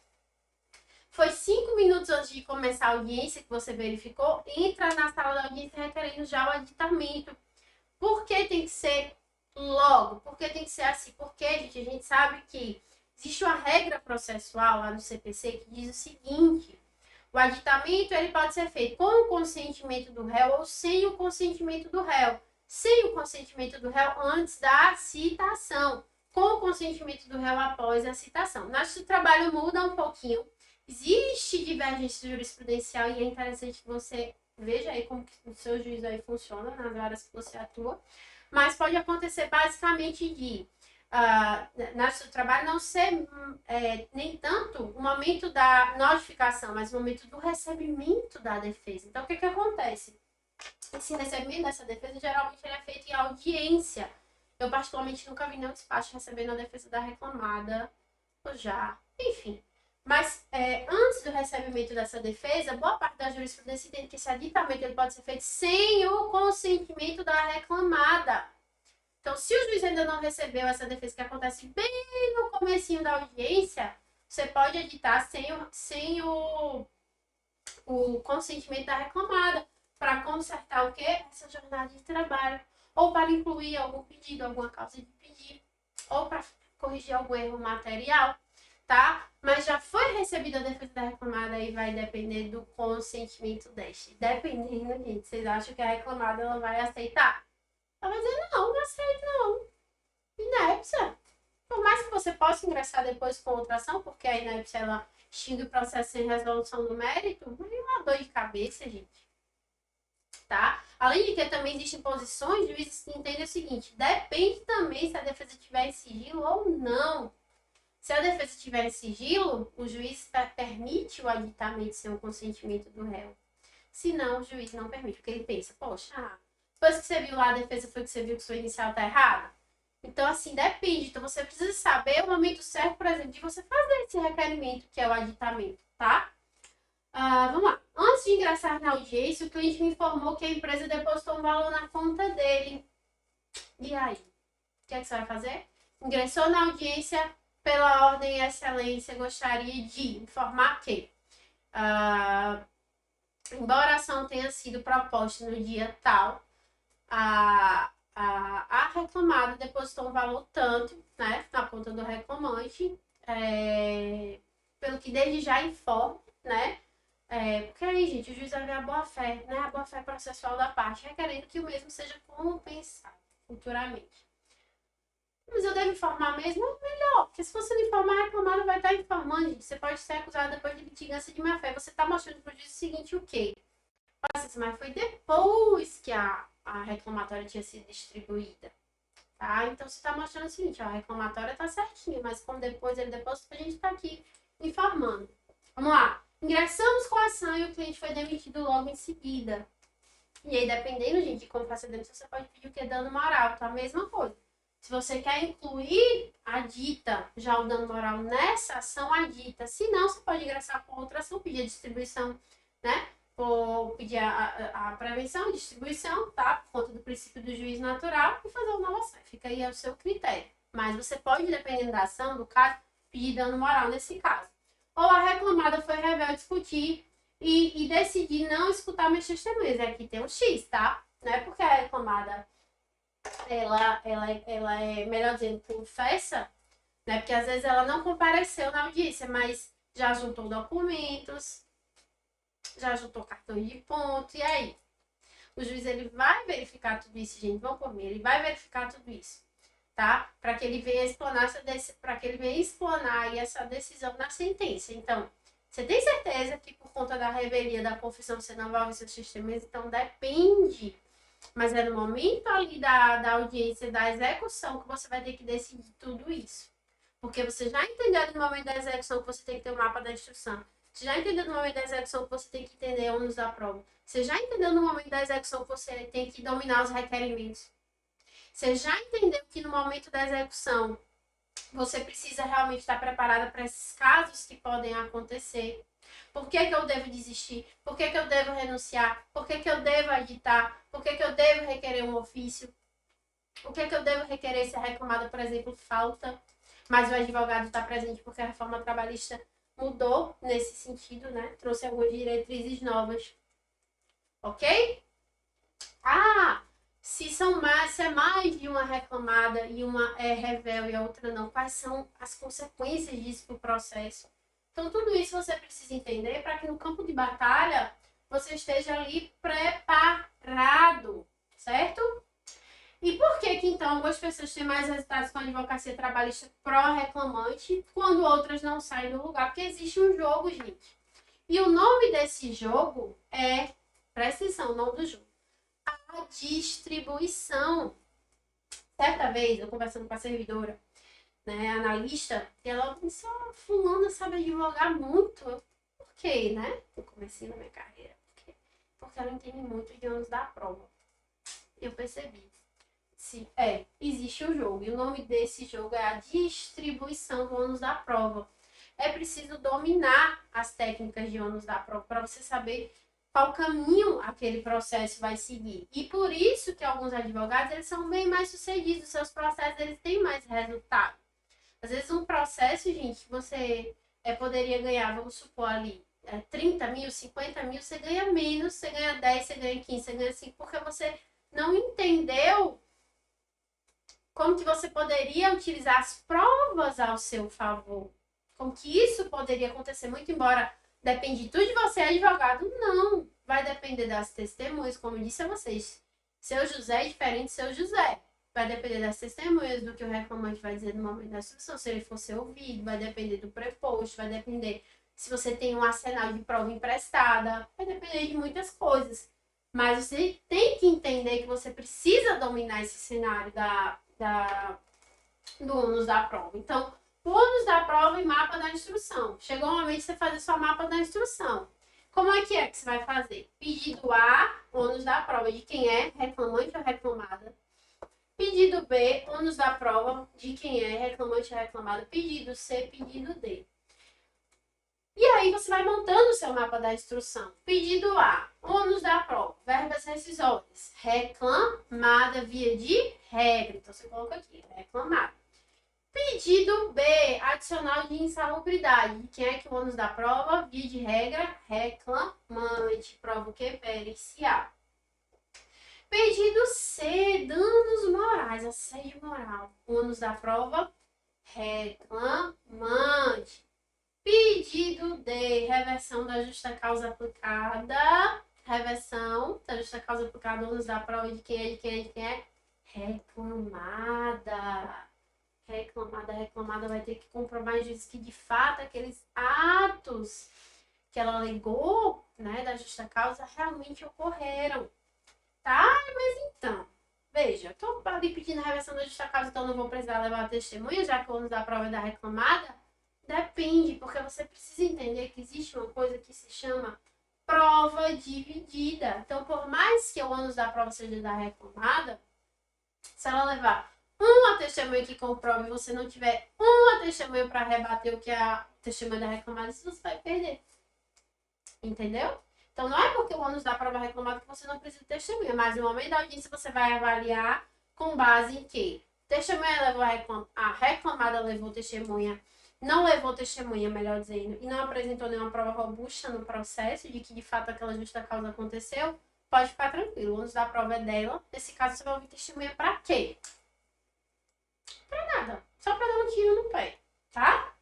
Foi 5 minutos antes de começar a audiência que você verificou, entra na sala da audiência requerendo já o aditamento. Por que tem que ser logo? Por que tem que ser assim? Porque, gente, a gente sabe que existe uma regra processual lá no CPC que diz o seguinte: o aditamento ele pode ser feito com o consentimento do réu ou sem o consentimento do réu. Sem o consentimento do réu antes da citação, com o consentimento do réu após a citação. Nosso trabalho muda um pouquinho. Existe divergência jurisprudencial e é interessante que você veja aí como que o seu juízo aí funciona nas áreas que você atua. Mas pode acontecer basicamente de nosso trabalho não ser nem tanto o momento da notificação, mas o momento do recebimento da defesa. Então, o que acontece? Esse recebimento dessa defesa, geralmente, ele é feito em audiência. Eu, particularmente, nunca vi nenhum despacho recebendo a defesa da reclamada, ou já, enfim. Mas, antes do recebimento dessa defesa, boa parte da jurisprudência entende que esse aditamento ele pode ser feito sem o consentimento da reclamada. Então, se o juiz ainda não recebeu essa defesa que acontece bem no comecinho da audiência, você pode editar sem o consentimento da reclamada, para consertar o quê? Essa jornada de trabalho, ou para incluir algum pedido, alguma causa de pedido, ou para corrigir algum erro material, tá? Mas já foi recebida a defesa da reclamada e vai depender do consentimento deste. Dependendo, gente, vocês acham que a reclamada ela vai aceitar? Ela vai dizer, não aceito não. Inépcia. Por mais que você possa ingressar depois com outra ação, porque aí na IPSA ela extingue o processo sem resolução do mérito, é uma dor de cabeça, gente. Tá? Além de que também existem posições, o juiz entende o seguinte, depende também se a defesa tiver em sigilo ou não. Se a defesa estiver em sigilo, o juiz permite o aditamento sem o consentimento do réu. Se não, o juiz não permite, porque ele pensa, poxa, depois que você viu lá a defesa foi que você viu que sua inicial tá errada. Então, assim, depende. Então, você precisa saber o momento certo, por exemplo, de você fazer esse requerimento, que é o aditamento, tá? Vamos lá. Antes de ingressar na audiência, o cliente me informou que a empresa depositou um valor na conta dele. E aí? O que é que você vai fazer? Ingressou na audiência pela ordem e excelência, gostaria de informar que, embora a ação tenha sido proposta no dia tal, a reclamada depositou um valor tanto, né, na conta do reclamante, pelo que desde já informo, né, porque aí, gente, o juiz vai ver a boa-fé, né, a boa-fé processual da parte, requerendo que o mesmo seja compensado futuramente. Mas eu devo informar mesmo? Melhor, porque se você não informar, a reclamada vai estar informando, gente. Você pode ser acusado depois de litigância de má-fé. Você está mostrando para o juiz o seguinte, o quê? Mas foi depois que a reclamatória tinha sido distribuída. Tá? Então, você está mostrando o seguinte, ó, a reclamatória está certinha, mas como depois ele depositou, a gente está aqui informando. Vamos lá. Ingressamos com a ação e o cliente foi demitido logo em seguida. E aí, dependendo, gente, de como faça a demissão, você pode pedir o que? Dano moral, tá? A mesma coisa. Se você quer incluir a dita, já o dano moral nessa ação, a dita. Se não, você pode ingressar com outra ação, pedir a distribuição, né? Ou pedir a prevenção, distribuição, tá? Por conta do princípio do juízo natural e fazer o novação. Fica aí ao seu critério. Mas você pode, dependendo da ação, do caso, pedir dano moral nesse caso. Ou a reclamada foi rebelde discutir e decidir não escutar minhas testemunhas. Aqui tem um X, tá? Não é porque a reclamada ela é, melhor dizendo, confessa, né? Porque às vezes ela não compareceu na audiência, mas já juntou documentos, já juntou cartões de ponto, e aí? O juiz, ele vai verificar tudo isso, gente, vamos por mim, ele vai verificar tudo isso, tá? Para que ele venha explanar aí essa decisão na sentença. Então, você tem certeza que por conta da revelia da confissão você não vai ouvir seus testemunhos? Então, depende. Mas é no momento ali da audiência, da execução, que você vai ter que decidir tudo isso. Porque você já entendeu no momento da execução que você tem que ter o mapa da instrução. Você já entendeu no momento da execução que você tem que entender ônus da prova. Você já entendeu no momento da execução que você tem que dominar os requerimentos. Você já entendeu que no momento da execução você precisa realmente estar preparada para esses casos que podem acontecer. Por que eu devo desistir? Por que eu devo renunciar? Por que eu devo aditar? Por que eu devo requerer um ofício? O que eu devo requerer se a reclamada, por exemplo, falta, mas o advogado está presente porque a reforma trabalhista mudou nesse sentido, né? Trouxe algumas diretrizes novas. Ok? Se é mais de uma reclamada e uma é revel e a outra não, quais são as consequências disso para o processo? Então, tudo isso você precisa entender para que no campo de batalha você esteja ali preparado, certo? E por que então algumas pessoas têm mais resultados com a advocacia trabalhista pró-reclamante quando outras não saem do lugar? Porque existe um jogo, gente. E o nome desse jogo é, presta atenção, o nome do jogo, a distribuição. Certa vez, eu conversando com a servidora, né, analista, e ela disse, fulana sabe advogar muito. Por quê, né? Eu comecei na minha carreira. Porque ela entende muito de ônus da prova. Eu percebi. Existe um jogo. E o nome desse jogo é a distribuição do ônus da prova. É preciso dominar as técnicas de ônus da prova para você saber qual caminho aquele processo vai seguir. E por isso que alguns advogados, eles são bem mais sucedidos. Seus processos, eles têm mais resultado. Às vezes um processo, gente, você poderia ganhar, vamos supor ali, 30 mil, 50 mil, você ganha menos, você ganha 10, você ganha 15, você ganha 5, porque você não entendeu como que você poderia utilizar as provas ao seu favor. Como que isso poderia acontecer, muito embora depende tudo de você, advogado, não. Vai depender das testemunhas, como eu disse a vocês. Seu José é diferente de seu José. vai depender das testemunhas, do que o reclamante vai dizer no momento da instrução, se ele for ser ouvido, vai depender do preposto, vai depender se você tem um arsenal de prova emprestada, vai depender de muitas coisas. Mas você tem que entender que você precisa dominar esse cenário do ônus da prova. Então, o ônus da prova e mapa da instrução. Chegou o momento de você fazer sua mapa da instrução. Como é que você vai fazer? Pedido A, ônus da prova de quem é, reclamante ou reclamada. Pedido B, ônus da prova de quem é, reclamante ou reclamada. Pedido C, pedido D. E aí você vai montando o seu mapa da instrução. Pedido A, ônus da prova, verbas rescisórias, reclamada via de regra. Então você coloca aqui, reclamada. Pedido B, adicional de insalubridade. Quem é que o ônus da prova? Via de regra, reclamante. Prova o que? Pericial. Pedido C, danos morais, assédio moral. Ônus da prova, reclamante. Pedido D, reversão da justa causa aplicada. Reversão da justa causa aplicada, ônus da prova de quem é? Reclamada. Reclamada vai ter que comprovar em juízo que de fato aqueles atos que ela alegou, né, da justa causa realmente ocorreram. Tá? Mas então, veja, eu tô ali pedindo a reversão da justa causa, então não vou precisar levar a testemunha, já que o ônus da prova é da reclamada. Depende, porque você precisa entender que existe uma coisa que se chama prova dividida. Então, por mais que o ônus da prova seja da reclamada, se ela levar uma testemunha que comprove e você não tiver uma testemunha para rebater o que a testemunha da reclamada, você vai perder. Entendeu? Então, não é porque o ônus da prova é reclamada que você não precisa de testemunha, mas no momento da audiência você vai avaliar com base em que testemunha levou a reclamada levou testemunha, não levou testemunha, melhor dizendo, e não apresentou nenhuma prova robusta no processo de que de fato aquela justa causa aconteceu, pode ficar tranquilo. O ônus da prova é dela. Nesse caso, você vai ouvir testemunha pra quê? Pra nada. Só pra dar um tiro no pé, tá?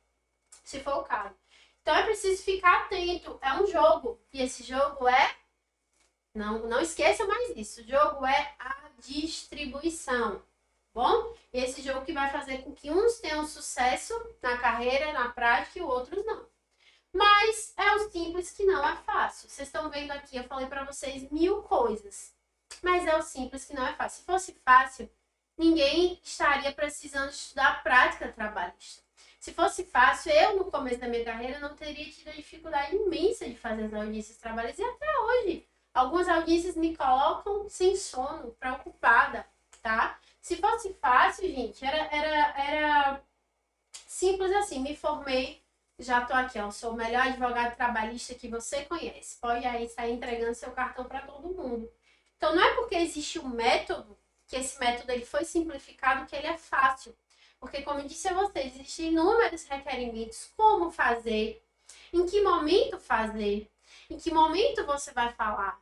Se for o caso. Então é preciso ficar atento. É um jogo. E esse jogo é... Não esqueça mais isso. O jogo é a distribuição. Bom? E esse jogo que vai fazer com que uns tenham sucesso na carreira, na prática, e outros não. Mas é o simples que não é fácil. Vocês estão vendo aqui, eu falei para vocês 1000 coisas. Mas é o simples que não é fácil. Se fosse fácil, ninguém estaria precisando estudar prática trabalhista. Se fosse fácil, eu no começo da minha carreira não teria tido a dificuldade imensa de fazer as audiências trabalhistas. E até hoje, algumas audiências me colocam sem sono, preocupada, tá? Se fosse fácil, gente, era simples assim. Me formei, já tô aqui, ó. Sou o melhor advogado trabalhista que você conhece. Pode aí sair entregando seu cartão para todo mundo. Então, não é porque existe um método, que esse método ele foi simplificado, que ele é fácil. Porque, como eu disse a vocês, existem inúmeros requerimentos. Como fazer, em que momento fazer, em que momento você vai falar.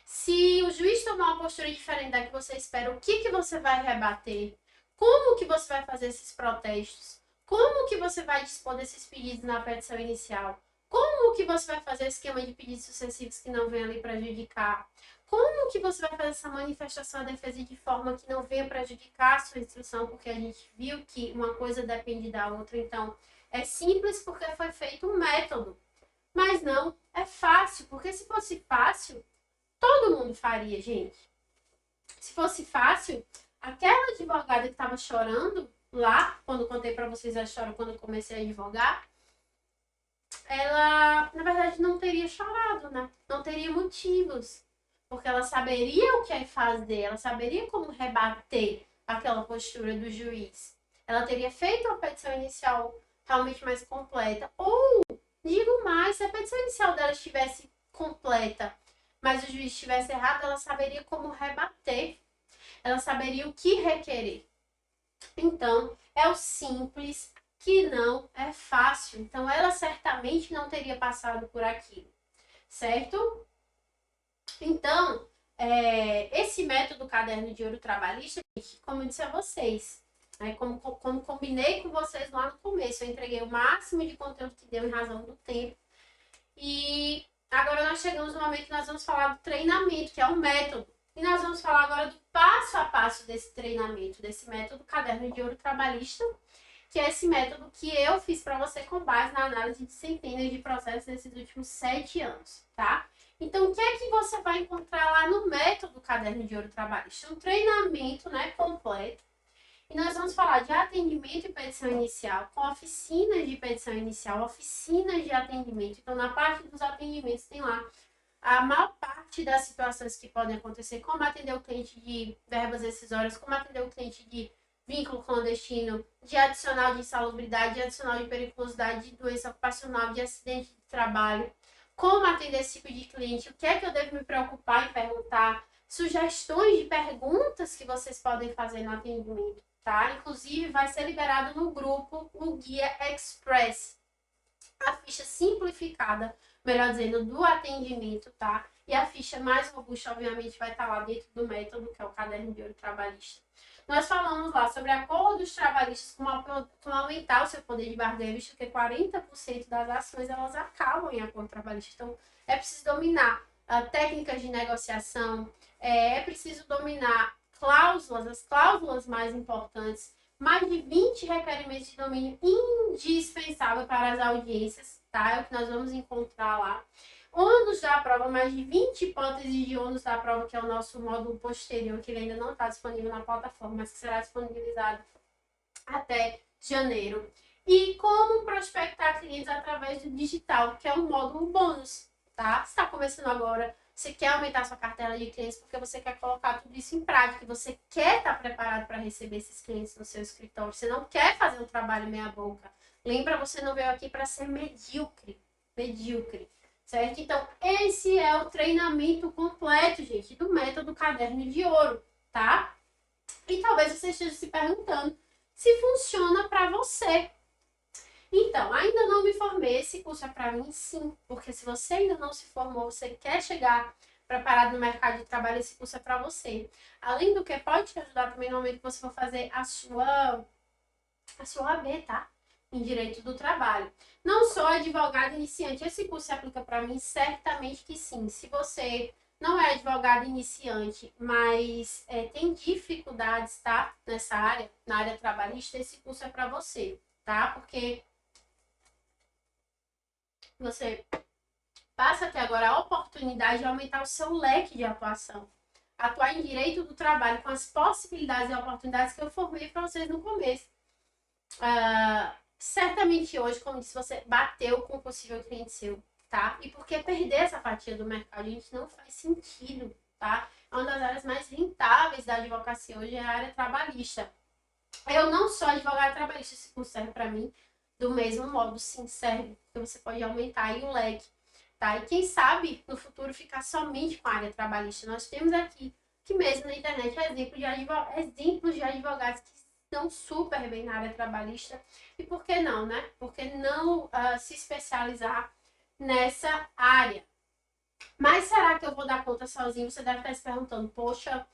Se o juiz tomar uma postura diferente da que você espera, o que você vai rebater? Como que você vai fazer esses protestos? Como que você vai dispor desses pedidos na petição inicial? Como que você vai fazer o esquema de pedidos sucessivos que não venham ali prejudicar? Como que você vai fazer essa manifestação à defesa de forma que não venha prejudicar a sua instrução? Porque a gente viu que uma coisa depende da outra. Então, é simples porque foi feito um método. Mas não é fácil, porque se fosse fácil, todo mundo faria, gente. Se fosse fácil, aquela advogada que estava chorando lá, quando contei para vocês a história, quando eu comecei a advogar, ela, na verdade, não teria chorado, né? Não teria motivos. Porque ela saberia o que é fazer, ela saberia como rebater aquela postura do juiz. Ela teria feito a petição inicial realmente mais completa. Ou, digo mais, se a petição inicial dela estivesse completa, mas o juiz estivesse errado, ela saberia como rebater. Ela saberia o que requerer. Então, é o simples que não é fácil. Então, ela certamente não teria passado por aquilo, certo? Então, esse método caderno de ouro trabalhista, como eu disse a vocês, como combinei com vocês lá no começo, eu entreguei o máximo de conteúdo que deu em razão do tempo. E agora nós chegamos no momento que nós vamos falar do treinamento, que é um método. E nós vamos falar agora do passo a passo desse treinamento, desse método Caderno de Ouro Trabalhista, que é esse método que eu fiz para você com base na análise de centenas de processos nesses últimos 7 anos, tá? Então, o que é que você vai encontrar lá no método Caderno de Ouro Trabalhista? Um treinamento, né, completo. E nós vamos falar de atendimento e petição inicial, com oficinas de petição inicial, oficinas de atendimento. Então, na parte dos atendimentos tem lá a maior parte das situações que podem acontecer, como atender o cliente de verbas decisórias, como atender o cliente de vínculo clandestino, de adicional de insalubridade, de adicional de periculosidade, de doença ocupacional, de acidente de trabalho, como atender esse tipo de cliente, o que é que eu devo me preocupar em perguntar, sugestões de perguntas que vocês podem fazer no atendimento, tá? Inclusive, vai ser liberado no grupo o Guia Express, a ficha simplificada, melhor dizendo, do atendimento, tá? E a ficha mais robusta, obviamente, vai estar lá dentro do método, que é o Caderno de Ouro Trabalhista. Nós falamos lá sobre acordos trabalhistas, como aumentar o seu poder de barganha, visto que 40% das ações elas acabam em acordo trabalhista. Então, é preciso dominar técnicas de negociação, é preciso dominar cláusulas, as cláusulas mais importantes, mais de 20 requerimentos de domínio indispensável para as audiências, tá? É o que nós vamos encontrar lá. Ônus da prova, mais de 20 hipóteses de ônus da prova, que é o nosso módulo posterior, que ele ainda não está disponível na plataforma, mas que será disponibilizado até janeiro. E como prospectar clientes através do digital, que é o módulo bônus, tá? Você está começando agora, você quer aumentar sua cartela de clientes porque você quer colocar tudo isso em prática, você quer estar preparado para receber esses clientes no seu escritório, você não quer fazer um trabalho meia boca. Lembra, você não veio aqui para ser medíocre, certo? Então, esse é o treinamento completo, gente, do método Caderno de Ouro, tá? E talvez você esteja se perguntando se funciona para você. Então, ainda não me formei, esse curso é para mim? Sim, porque se você ainda não se formou, você quer chegar preparado no mercado de trabalho, esse curso é para você. Além do que, pode te ajudar também no momento que você for fazer a sua OAB, tá? Em Direito do Trabalho. Não sou advogado iniciante, esse curso se aplica para mim? Certamente que sim. Se você não é advogado iniciante, mas tem dificuldades, tá? Nessa área, na área trabalhista, esse curso é para você, tá? Porque você passa a ter agora a oportunidade de aumentar o seu leque de atuação. Atuar em direito do trabalho com as possibilidades e oportunidades que eu formei para vocês no começo. Certamente hoje, como disse, você bateu com um possível cliente seu, tá? E porque perder essa fatia do mercado, gente, não faz sentido, tá? É uma das áreas mais rentáveis da advocacia hoje, é a área trabalhista. Eu não sou advogada trabalhista, esse curso serve para mim do mesmo modo, sim, serve, porque você pode aumentar aí o leque, tá? E quem sabe no futuro ficar somente com a área trabalhista. Nós temos aqui, que mesmo na internet, exemplos de advogados que estão super bem na área trabalhista. E por que não, né? Por que não se especializar nessa área? Mas será que eu vou dar conta sozinho? Você deve estar se perguntando, poxa,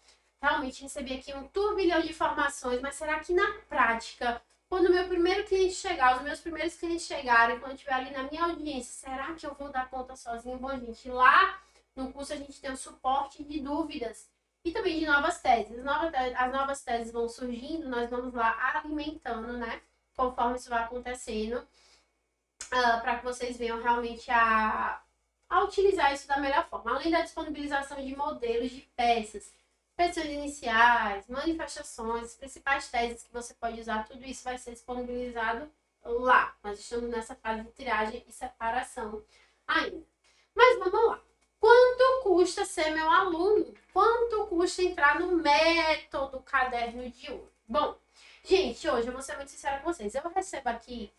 realmente recebi aqui um turbilhão de informações, mas será que na prática, quando o meu primeiro cliente chegar, os meus primeiros clientes chegarem, quando eu estiver ali na minha audiência, será que eu vou dar conta sozinho? Bom, gente, lá no curso a gente tem o suporte de dúvidas e também de novas teses. As novas teses vão surgindo, nós vamos lá alimentando, né? Conforme isso vai acontecendo, para que vocês venham realmente a utilizar isso da melhor forma. Além da disponibilização de modelos de peças, petições iniciais, manifestações, as principais teses que você pode usar, tudo isso vai ser disponibilizado lá. Nós estamos nessa fase de triagem e separação ainda. Mas vamos lá. Quanto custa ser meu aluno? Quanto custa entrar no método Caderno de Ouro? Bom, gente, hoje eu vou ser muito sincera com vocês. Eu recebo aqui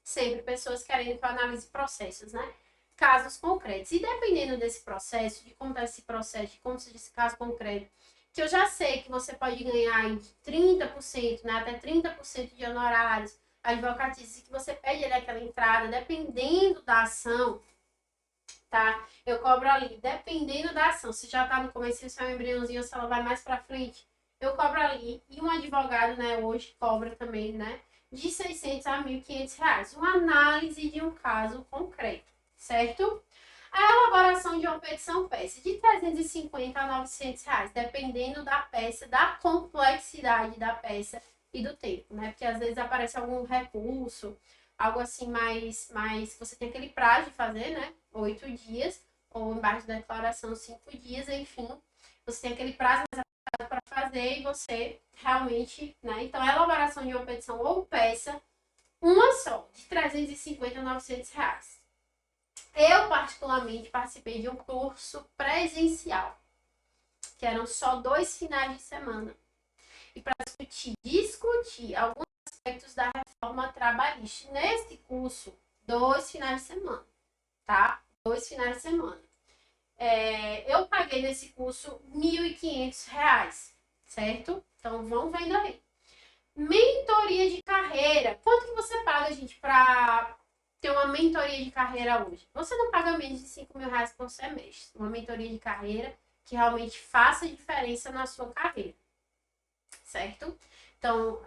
sempre pessoas querendo que eu analise processos, né? Casos concretos. E dependendo desse processo, de como está esse processo, de como seja esse caso concreto, que eu já sei que você pode ganhar em 30%, né, até 30% de honorários advocatícios, que você pede ali aquela entrada, dependendo da ação, tá? Eu cobro ali, dependendo da ação. Se já tá no começo, se é um embriãozinho, se ela vai mais pra frente, eu cobro ali. E um advogado, né, hoje cobra também, né, de 600 a 1.500 reais. Uma análise de um caso concreto, certo? A elaboração de uma petição peça de 350 a 900 reais, dependendo da peça, da complexidade da peça e do tempo, né? Porque às vezes aparece algum recurso, algo assim mais você tem aquele prazo de fazer, né? 8 dias, ou embaixo da declaração 5 dias, enfim. Você tem aquele prazo para fazer e você realmente, né? Então, a elaboração de uma petição ou peça, uma só, de 350 a 900 reais. Eu, particularmente, participei de um curso presencial, que eram só 2 finais de semana. E para discutir alguns aspectos da reforma trabalhista. Nesse curso, 2 finais de semana, tá? 2 finais de semana. Eu paguei nesse curso R$ 1.500, certo? Então, vão vendo aí. Mentoria de carreira. Quanto que você paga, gente, para ter uma mentoria de carreira hoje? Você não paga menos de R$ 5.000 por semestre. Uma mentoria de carreira que realmente faça diferença na sua carreira, certo? Então,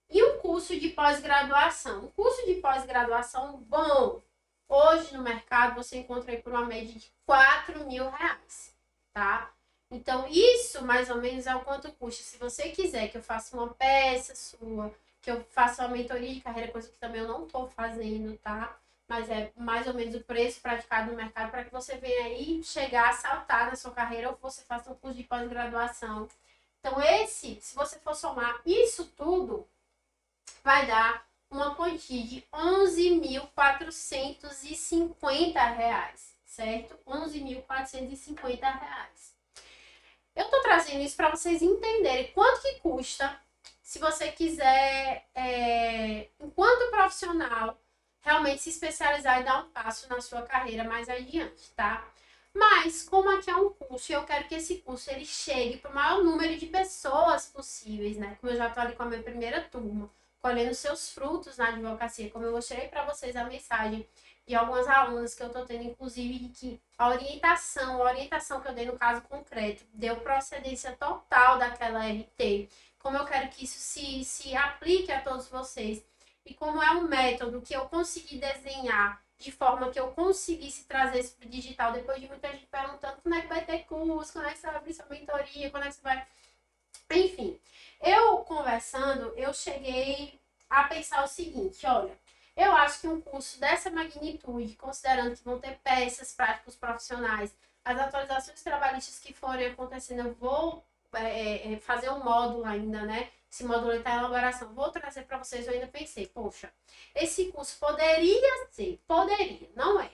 e um curso de pós-graduação? Um curso de pós-graduação bom, hoje no mercado você encontra aí por uma média de R$ 4.000, tá? Então, isso mais ou menos é o quanto custa. Se você quiser que eu faça uma peça sua, que eu faça uma mentoria de carreira, coisa que também eu não estou fazendo, tá? Mas é mais ou menos o preço praticado no mercado para que você venha aí chegar a saltar na sua carreira ou que você faça um curso de pós-graduação. Então, se você for somar isso tudo, vai dar uma quantia de R$ 11.450, certo? R$ 11.450. Eu tô trazendo isso para vocês entenderem quanto que custa se você quiser, enquanto profissional, realmente se especializar e dar um passo na sua carreira mais adiante, tá? Mas, como aqui é um curso, eu quero que esse curso ele chegue para o maior número de pessoas possíveis, né? Como eu já estou ali com a minha primeira turma, colhendo seus frutos na advocacia, como eu mostrei para vocês a mensagem de algumas alunas que eu estou tendo, inclusive, de que a orientação que eu dei no caso concreto, deu procedência total daquela RT. Como eu quero que isso se aplique a todos vocês. E como é um método que eu consegui desenhar de forma que eu conseguisse trazer isso para o digital, depois de muita gente perguntando quando é que vai ter curso, quando é que você vai abrir sua mentoria, quando é que você vai... Enfim, eu conversando, eu cheguei a pensar o seguinte, olha, eu acho que um curso dessa magnitude, considerando que vão ter peças, práticos profissionais, as atualizações trabalhistas que forem acontecendo, eu vou fazer um módulo ainda, né? Esse módulo está em elaboração. Vou trazer para vocês, eu ainda pensei, poxa, esse curso poderia, não é?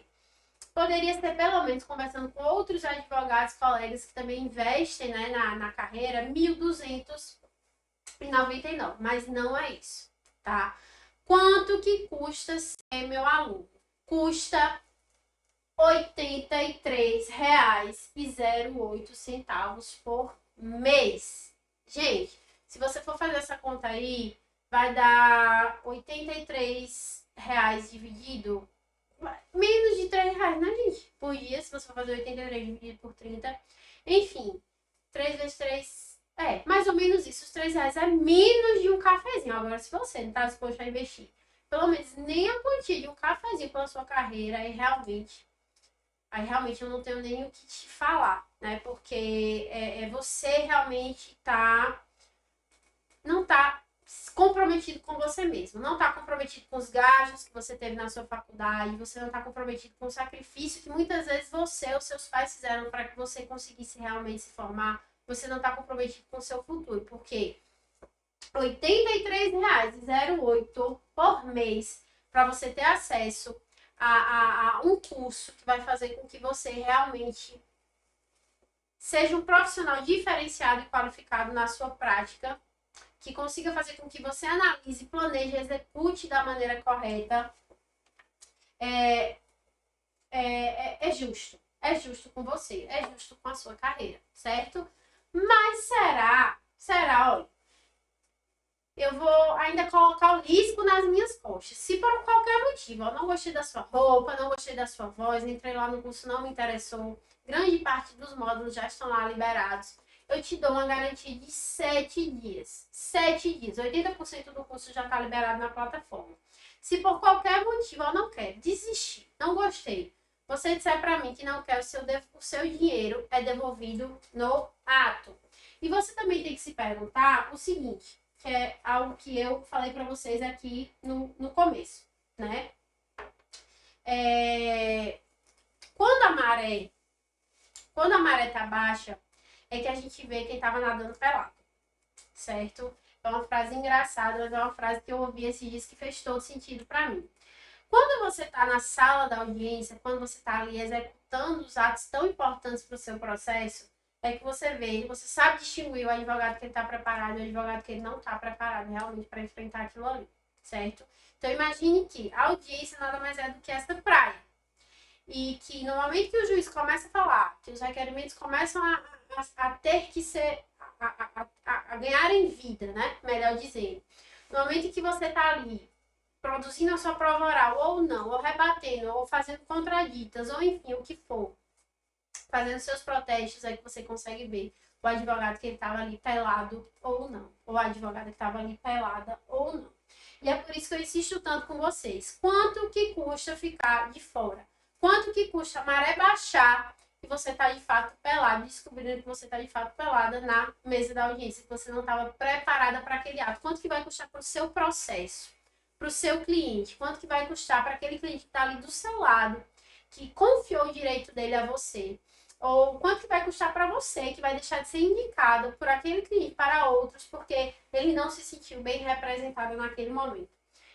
Poderia ser, pelo menos, conversando com outros advogados, colegas que também investem, né, na carreira, R$ 1.299, mas não é isso, tá? Quanto que custa ser meu aluno? Custa R$ 83,08 por mês. Gente, se você for fazer essa conta aí, vai dar R$ 83 dividido, menos de R$ 3, né, gente? Por dia, se você for fazer 83 dividido por 30. Enfim, 3 vezes 3... mais ou menos isso. Os R$ 3 é menos de um cafezinho. Agora, se você não está disposto a investir, pelo menos nem a quantia de um cafezinho pela sua carreira, aí realmente eu não tenho nem o que te falar, né? Porque você realmente não tá comprometido com você mesmo, não tá comprometido com os gastos que você teve na sua faculdade, você não tá comprometido com o sacrifício que muitas vezes você ou seus pais fizeram para que você conseguisse realmente se formar, você não tá comprometido com o seu futuro, porque R$ 83,08 por mês para você ter acesso a um curso que vai fazer com que você realmente seja um profissional diferenciado e qualificado na sua prática, que consiga fazer com que você analise, planeje, execute da maneira correta, é justo. É justo com você, é justo com a sua carreira, certo? Mas olha, eu vou ainda colocar o risco nas minhas costas. Se por qualquer motivo eu não gostei da sua roupa, não gostei da sua voz, entrei lá no curso, não me interessou, grande parte dos módulos já estão lá liberados, eu te dou uma garantia de 7 dias. 7 dias. 80% do curso já está liberado na plataforma. Se por qualquer motivo eu não quero desistir, não gostei, você disser para mim que não quer o seu dinheiro é devolvido no ato. E você também tem que se perguntar o seguinte, que é algo que eu falei para vocês aqui no começo, né? Quando a maré tá baixa, é que a gente vê quem tava nadando pelado, certo? É uma frase engraçada, mas é uma frase que eu ouvi esses dias que fez todo sentido para mim. Quando você está na sala da audiência, quando você está ali executando os atos tão importantes para o seu processo, é que você vê, você sabe distinguir o advogado que ele está preparado e o advogado que ele não está preparado realmente para enfrentar aquilo ali, certo? Então imagine que a audiência nada mais é do que essa praia. E que no momento que o juiz começa a falar, que os requerimentos começam a ter que ser, a ganharem vida, né? Melhor dizendo. No momento que você está ali produzindo a sua prova oral ou não, ou rebatendo, ou fazendo contraditas, ou enfim, o que for, fazendo seus protestos, aí que você consegue ver o advogado que ele estava ali pelado ou não, ou a advogada que estava ali pelada ou não. E é por isso que eu insisto tanto com vocês. Quanto que custa ficar de fora? Quanto que custa a maré baixar e você está de fato pelado, descobrindo que você está de fato pelada na mesa da audiência, que você não estava preparada para aquele ato? Quanto que vai custar para o seu processo? Para o seu cliente? Quanto que vai custar para aquele cliente que está ali do seu lado, que confiou o direito dele a você? Ou quanto que vai custar para você, que vai deixar de ser indicado por aquele cliente para outros, porque ele não se sentiu bem representado naquele momento.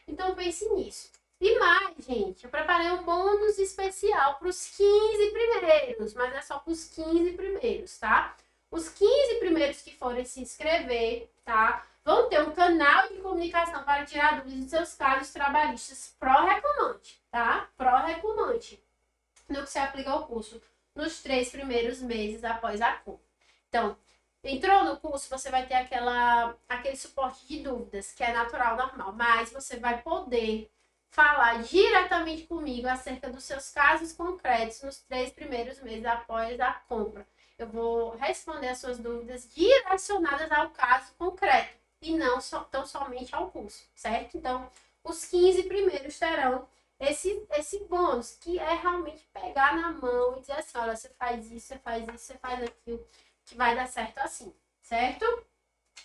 Então pense nisso. E mais, gente, eu preparei um bônus especial para os 15 primeiros, mas é só para os 15 primeiros, tá? Os 15 primeiros que forem se inscrever, tá? Vão ter um canal de comunicação para tirar dúvidas dos seus casos trabalhistas pró-reclamante, tá? Pró-reclamante. No que se aplica ao curso nos 3 primeiros meses após a compra. Então, entrou no curso, você vai ter aquele suporte de dúvidas, que é natural, normal, mas você vai poder falar diretamente comigo acerca dos seus casos concretos nos 3 primeiros meses após a compra. Eu vou responder as suas dúvidas direcionadas ao caso concreto e não tão somente ao curso, certo? Então, os 15 primeiros terão esse bônus, que é realmente pegar na mão e dizer assim, olha, você faz isso, você faz isso, você faz aquilo, que vai dar certo assim, certo?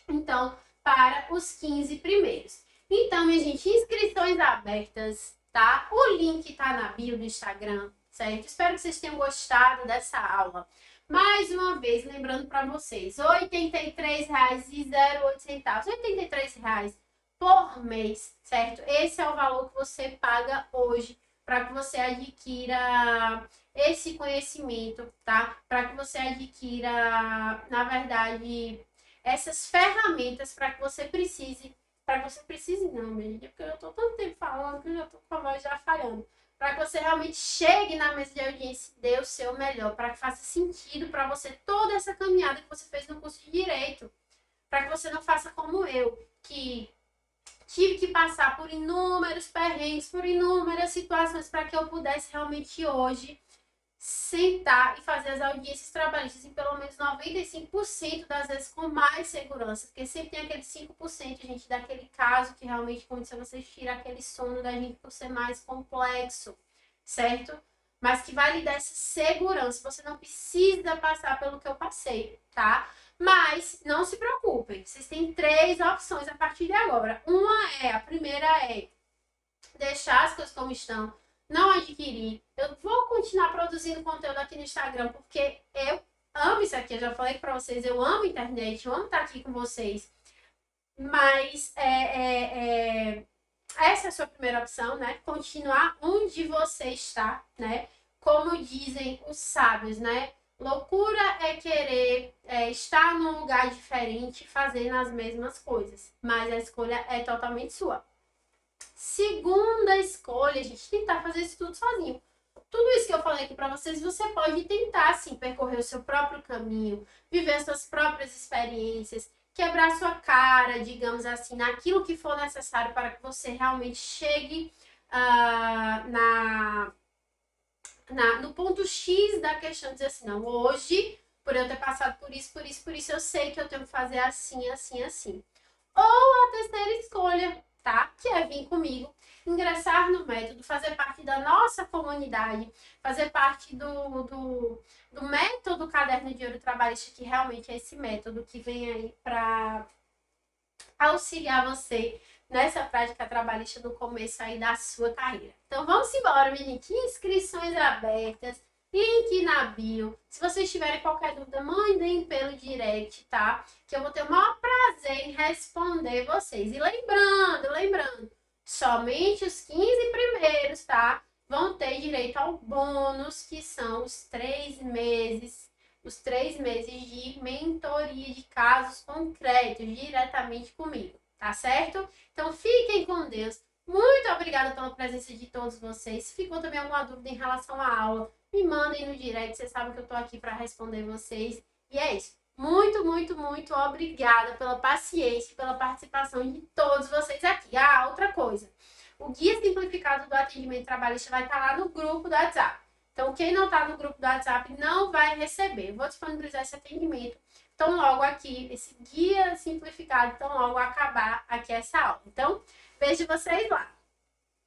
Então, para os 15 primeiros. Então, minha gente, inscrições abertas, tá? O link tá na bio do Instagram, certo? Espero que vocês tenham gostado dessa aula. Mais uma vez, lembrando para vocês, R$ 83,08, R$ 83 por mês, certo? Esse é o valor que você paga hoje para que você adquira esse conhecimento, tá? Para que você adquira, na verdade, essas ferramentas para que você precise não, minha gente, porque eu tô tanto tempo falando que eu já tô com a voz já falhando. Para que você realmente chegue na mesa de audiência e dê o seu melhor, para que faça sentido para você toda essa caminhada que você fez no curso de Direito. Para que você não faça como eu, que tive que passar por inúmeros perrengues, por inúmeras situações para que eu pudesse realmente hoje sentar e fazer as audiências trabalhistas em pelo menos 95% das vezes com mais segurança, porque sempre tem aquele 5%, gente, daquele caso que realmente aconteceu, você tira aquele sono da gente por ser mais complexo, certo? Mas que vai lhe dar essa segurança, você não precisa passar pelo que eu passei, tá? Mas não se preocupem, vocês têm 3 opções a partir de agora. A primeira é deixar as coisas como estão, não adquirir. Eu vou continuar produzindo conteúdo aqui no Instagram, porque eu amo isso aqui. Eu já falei para vocês, eu amo a internet, eu amo estar aqui com vocês. Mas essa é a sua primeira opção, né? Continuar onde você está, né? Como dizem os sábios, né? Loucura é querer estar num lugar diferente, fazendo as mesmas coisas. Mas a escolha é totalmente sua. Segunda escolha, gente, tentar fazer isso tudo sozinho. Tudo isso que eu falei aqui para vocês, você pode tentar, sim, percorrer o seu próprio caminho, viver suas próprias experiências, quebrar sua cara, digamos assim, naquilo que for necessário para que você realmente chegue no ponto X da questão, dizer assim, não, hoje, por eu ter passado por isso, eu sei que eu tenho que fazer assim, assim, assim. Ou a terceira escolha, tá? Que é vir comigo ingressar no método, fazer parte da nossa comunidade, fazer parte do método Caderno de Ouro Trabalhista, que realmente é esse método que vem aí para auxiliar você nessa prática trabalhista no começo aí da sua carreira. Então vamos embora, menino. Que inscrições abertas, link na bio. Se vocês tiverem qualquer dúvida, mandem pelo direct, tá? Que eu vou ter o maior prazer em responder vocês. E lembrando, somente os 15 primeiros, tá? Vão ter direito ao bônus, que são os 3 meses de mentoria de casos concretos diretamente comigo, tá certo? Então fiquem com Deus. Muito obrigada pela presença de todos vocês. Se ficou também alguma dúvida em relação à aula, me mandem no direct, vocês sabem que eu tô aqui para responder vocês. E é isso. Muito, muito, muito obrigada pela paciência e pela participação de todos vocês aqui. Ah, outra coisa. O guia simplificado do atendimento trabalhista vai estar lá no grupo do WhatsApp. Então, quem não está no grupo do WhatsApp não vai receber. Eu vou disponibilizar esse atendimento. Então, logo aqui, esse guia simplificado, então logo acabar aqui essa aula. Então, vejo vocês lá.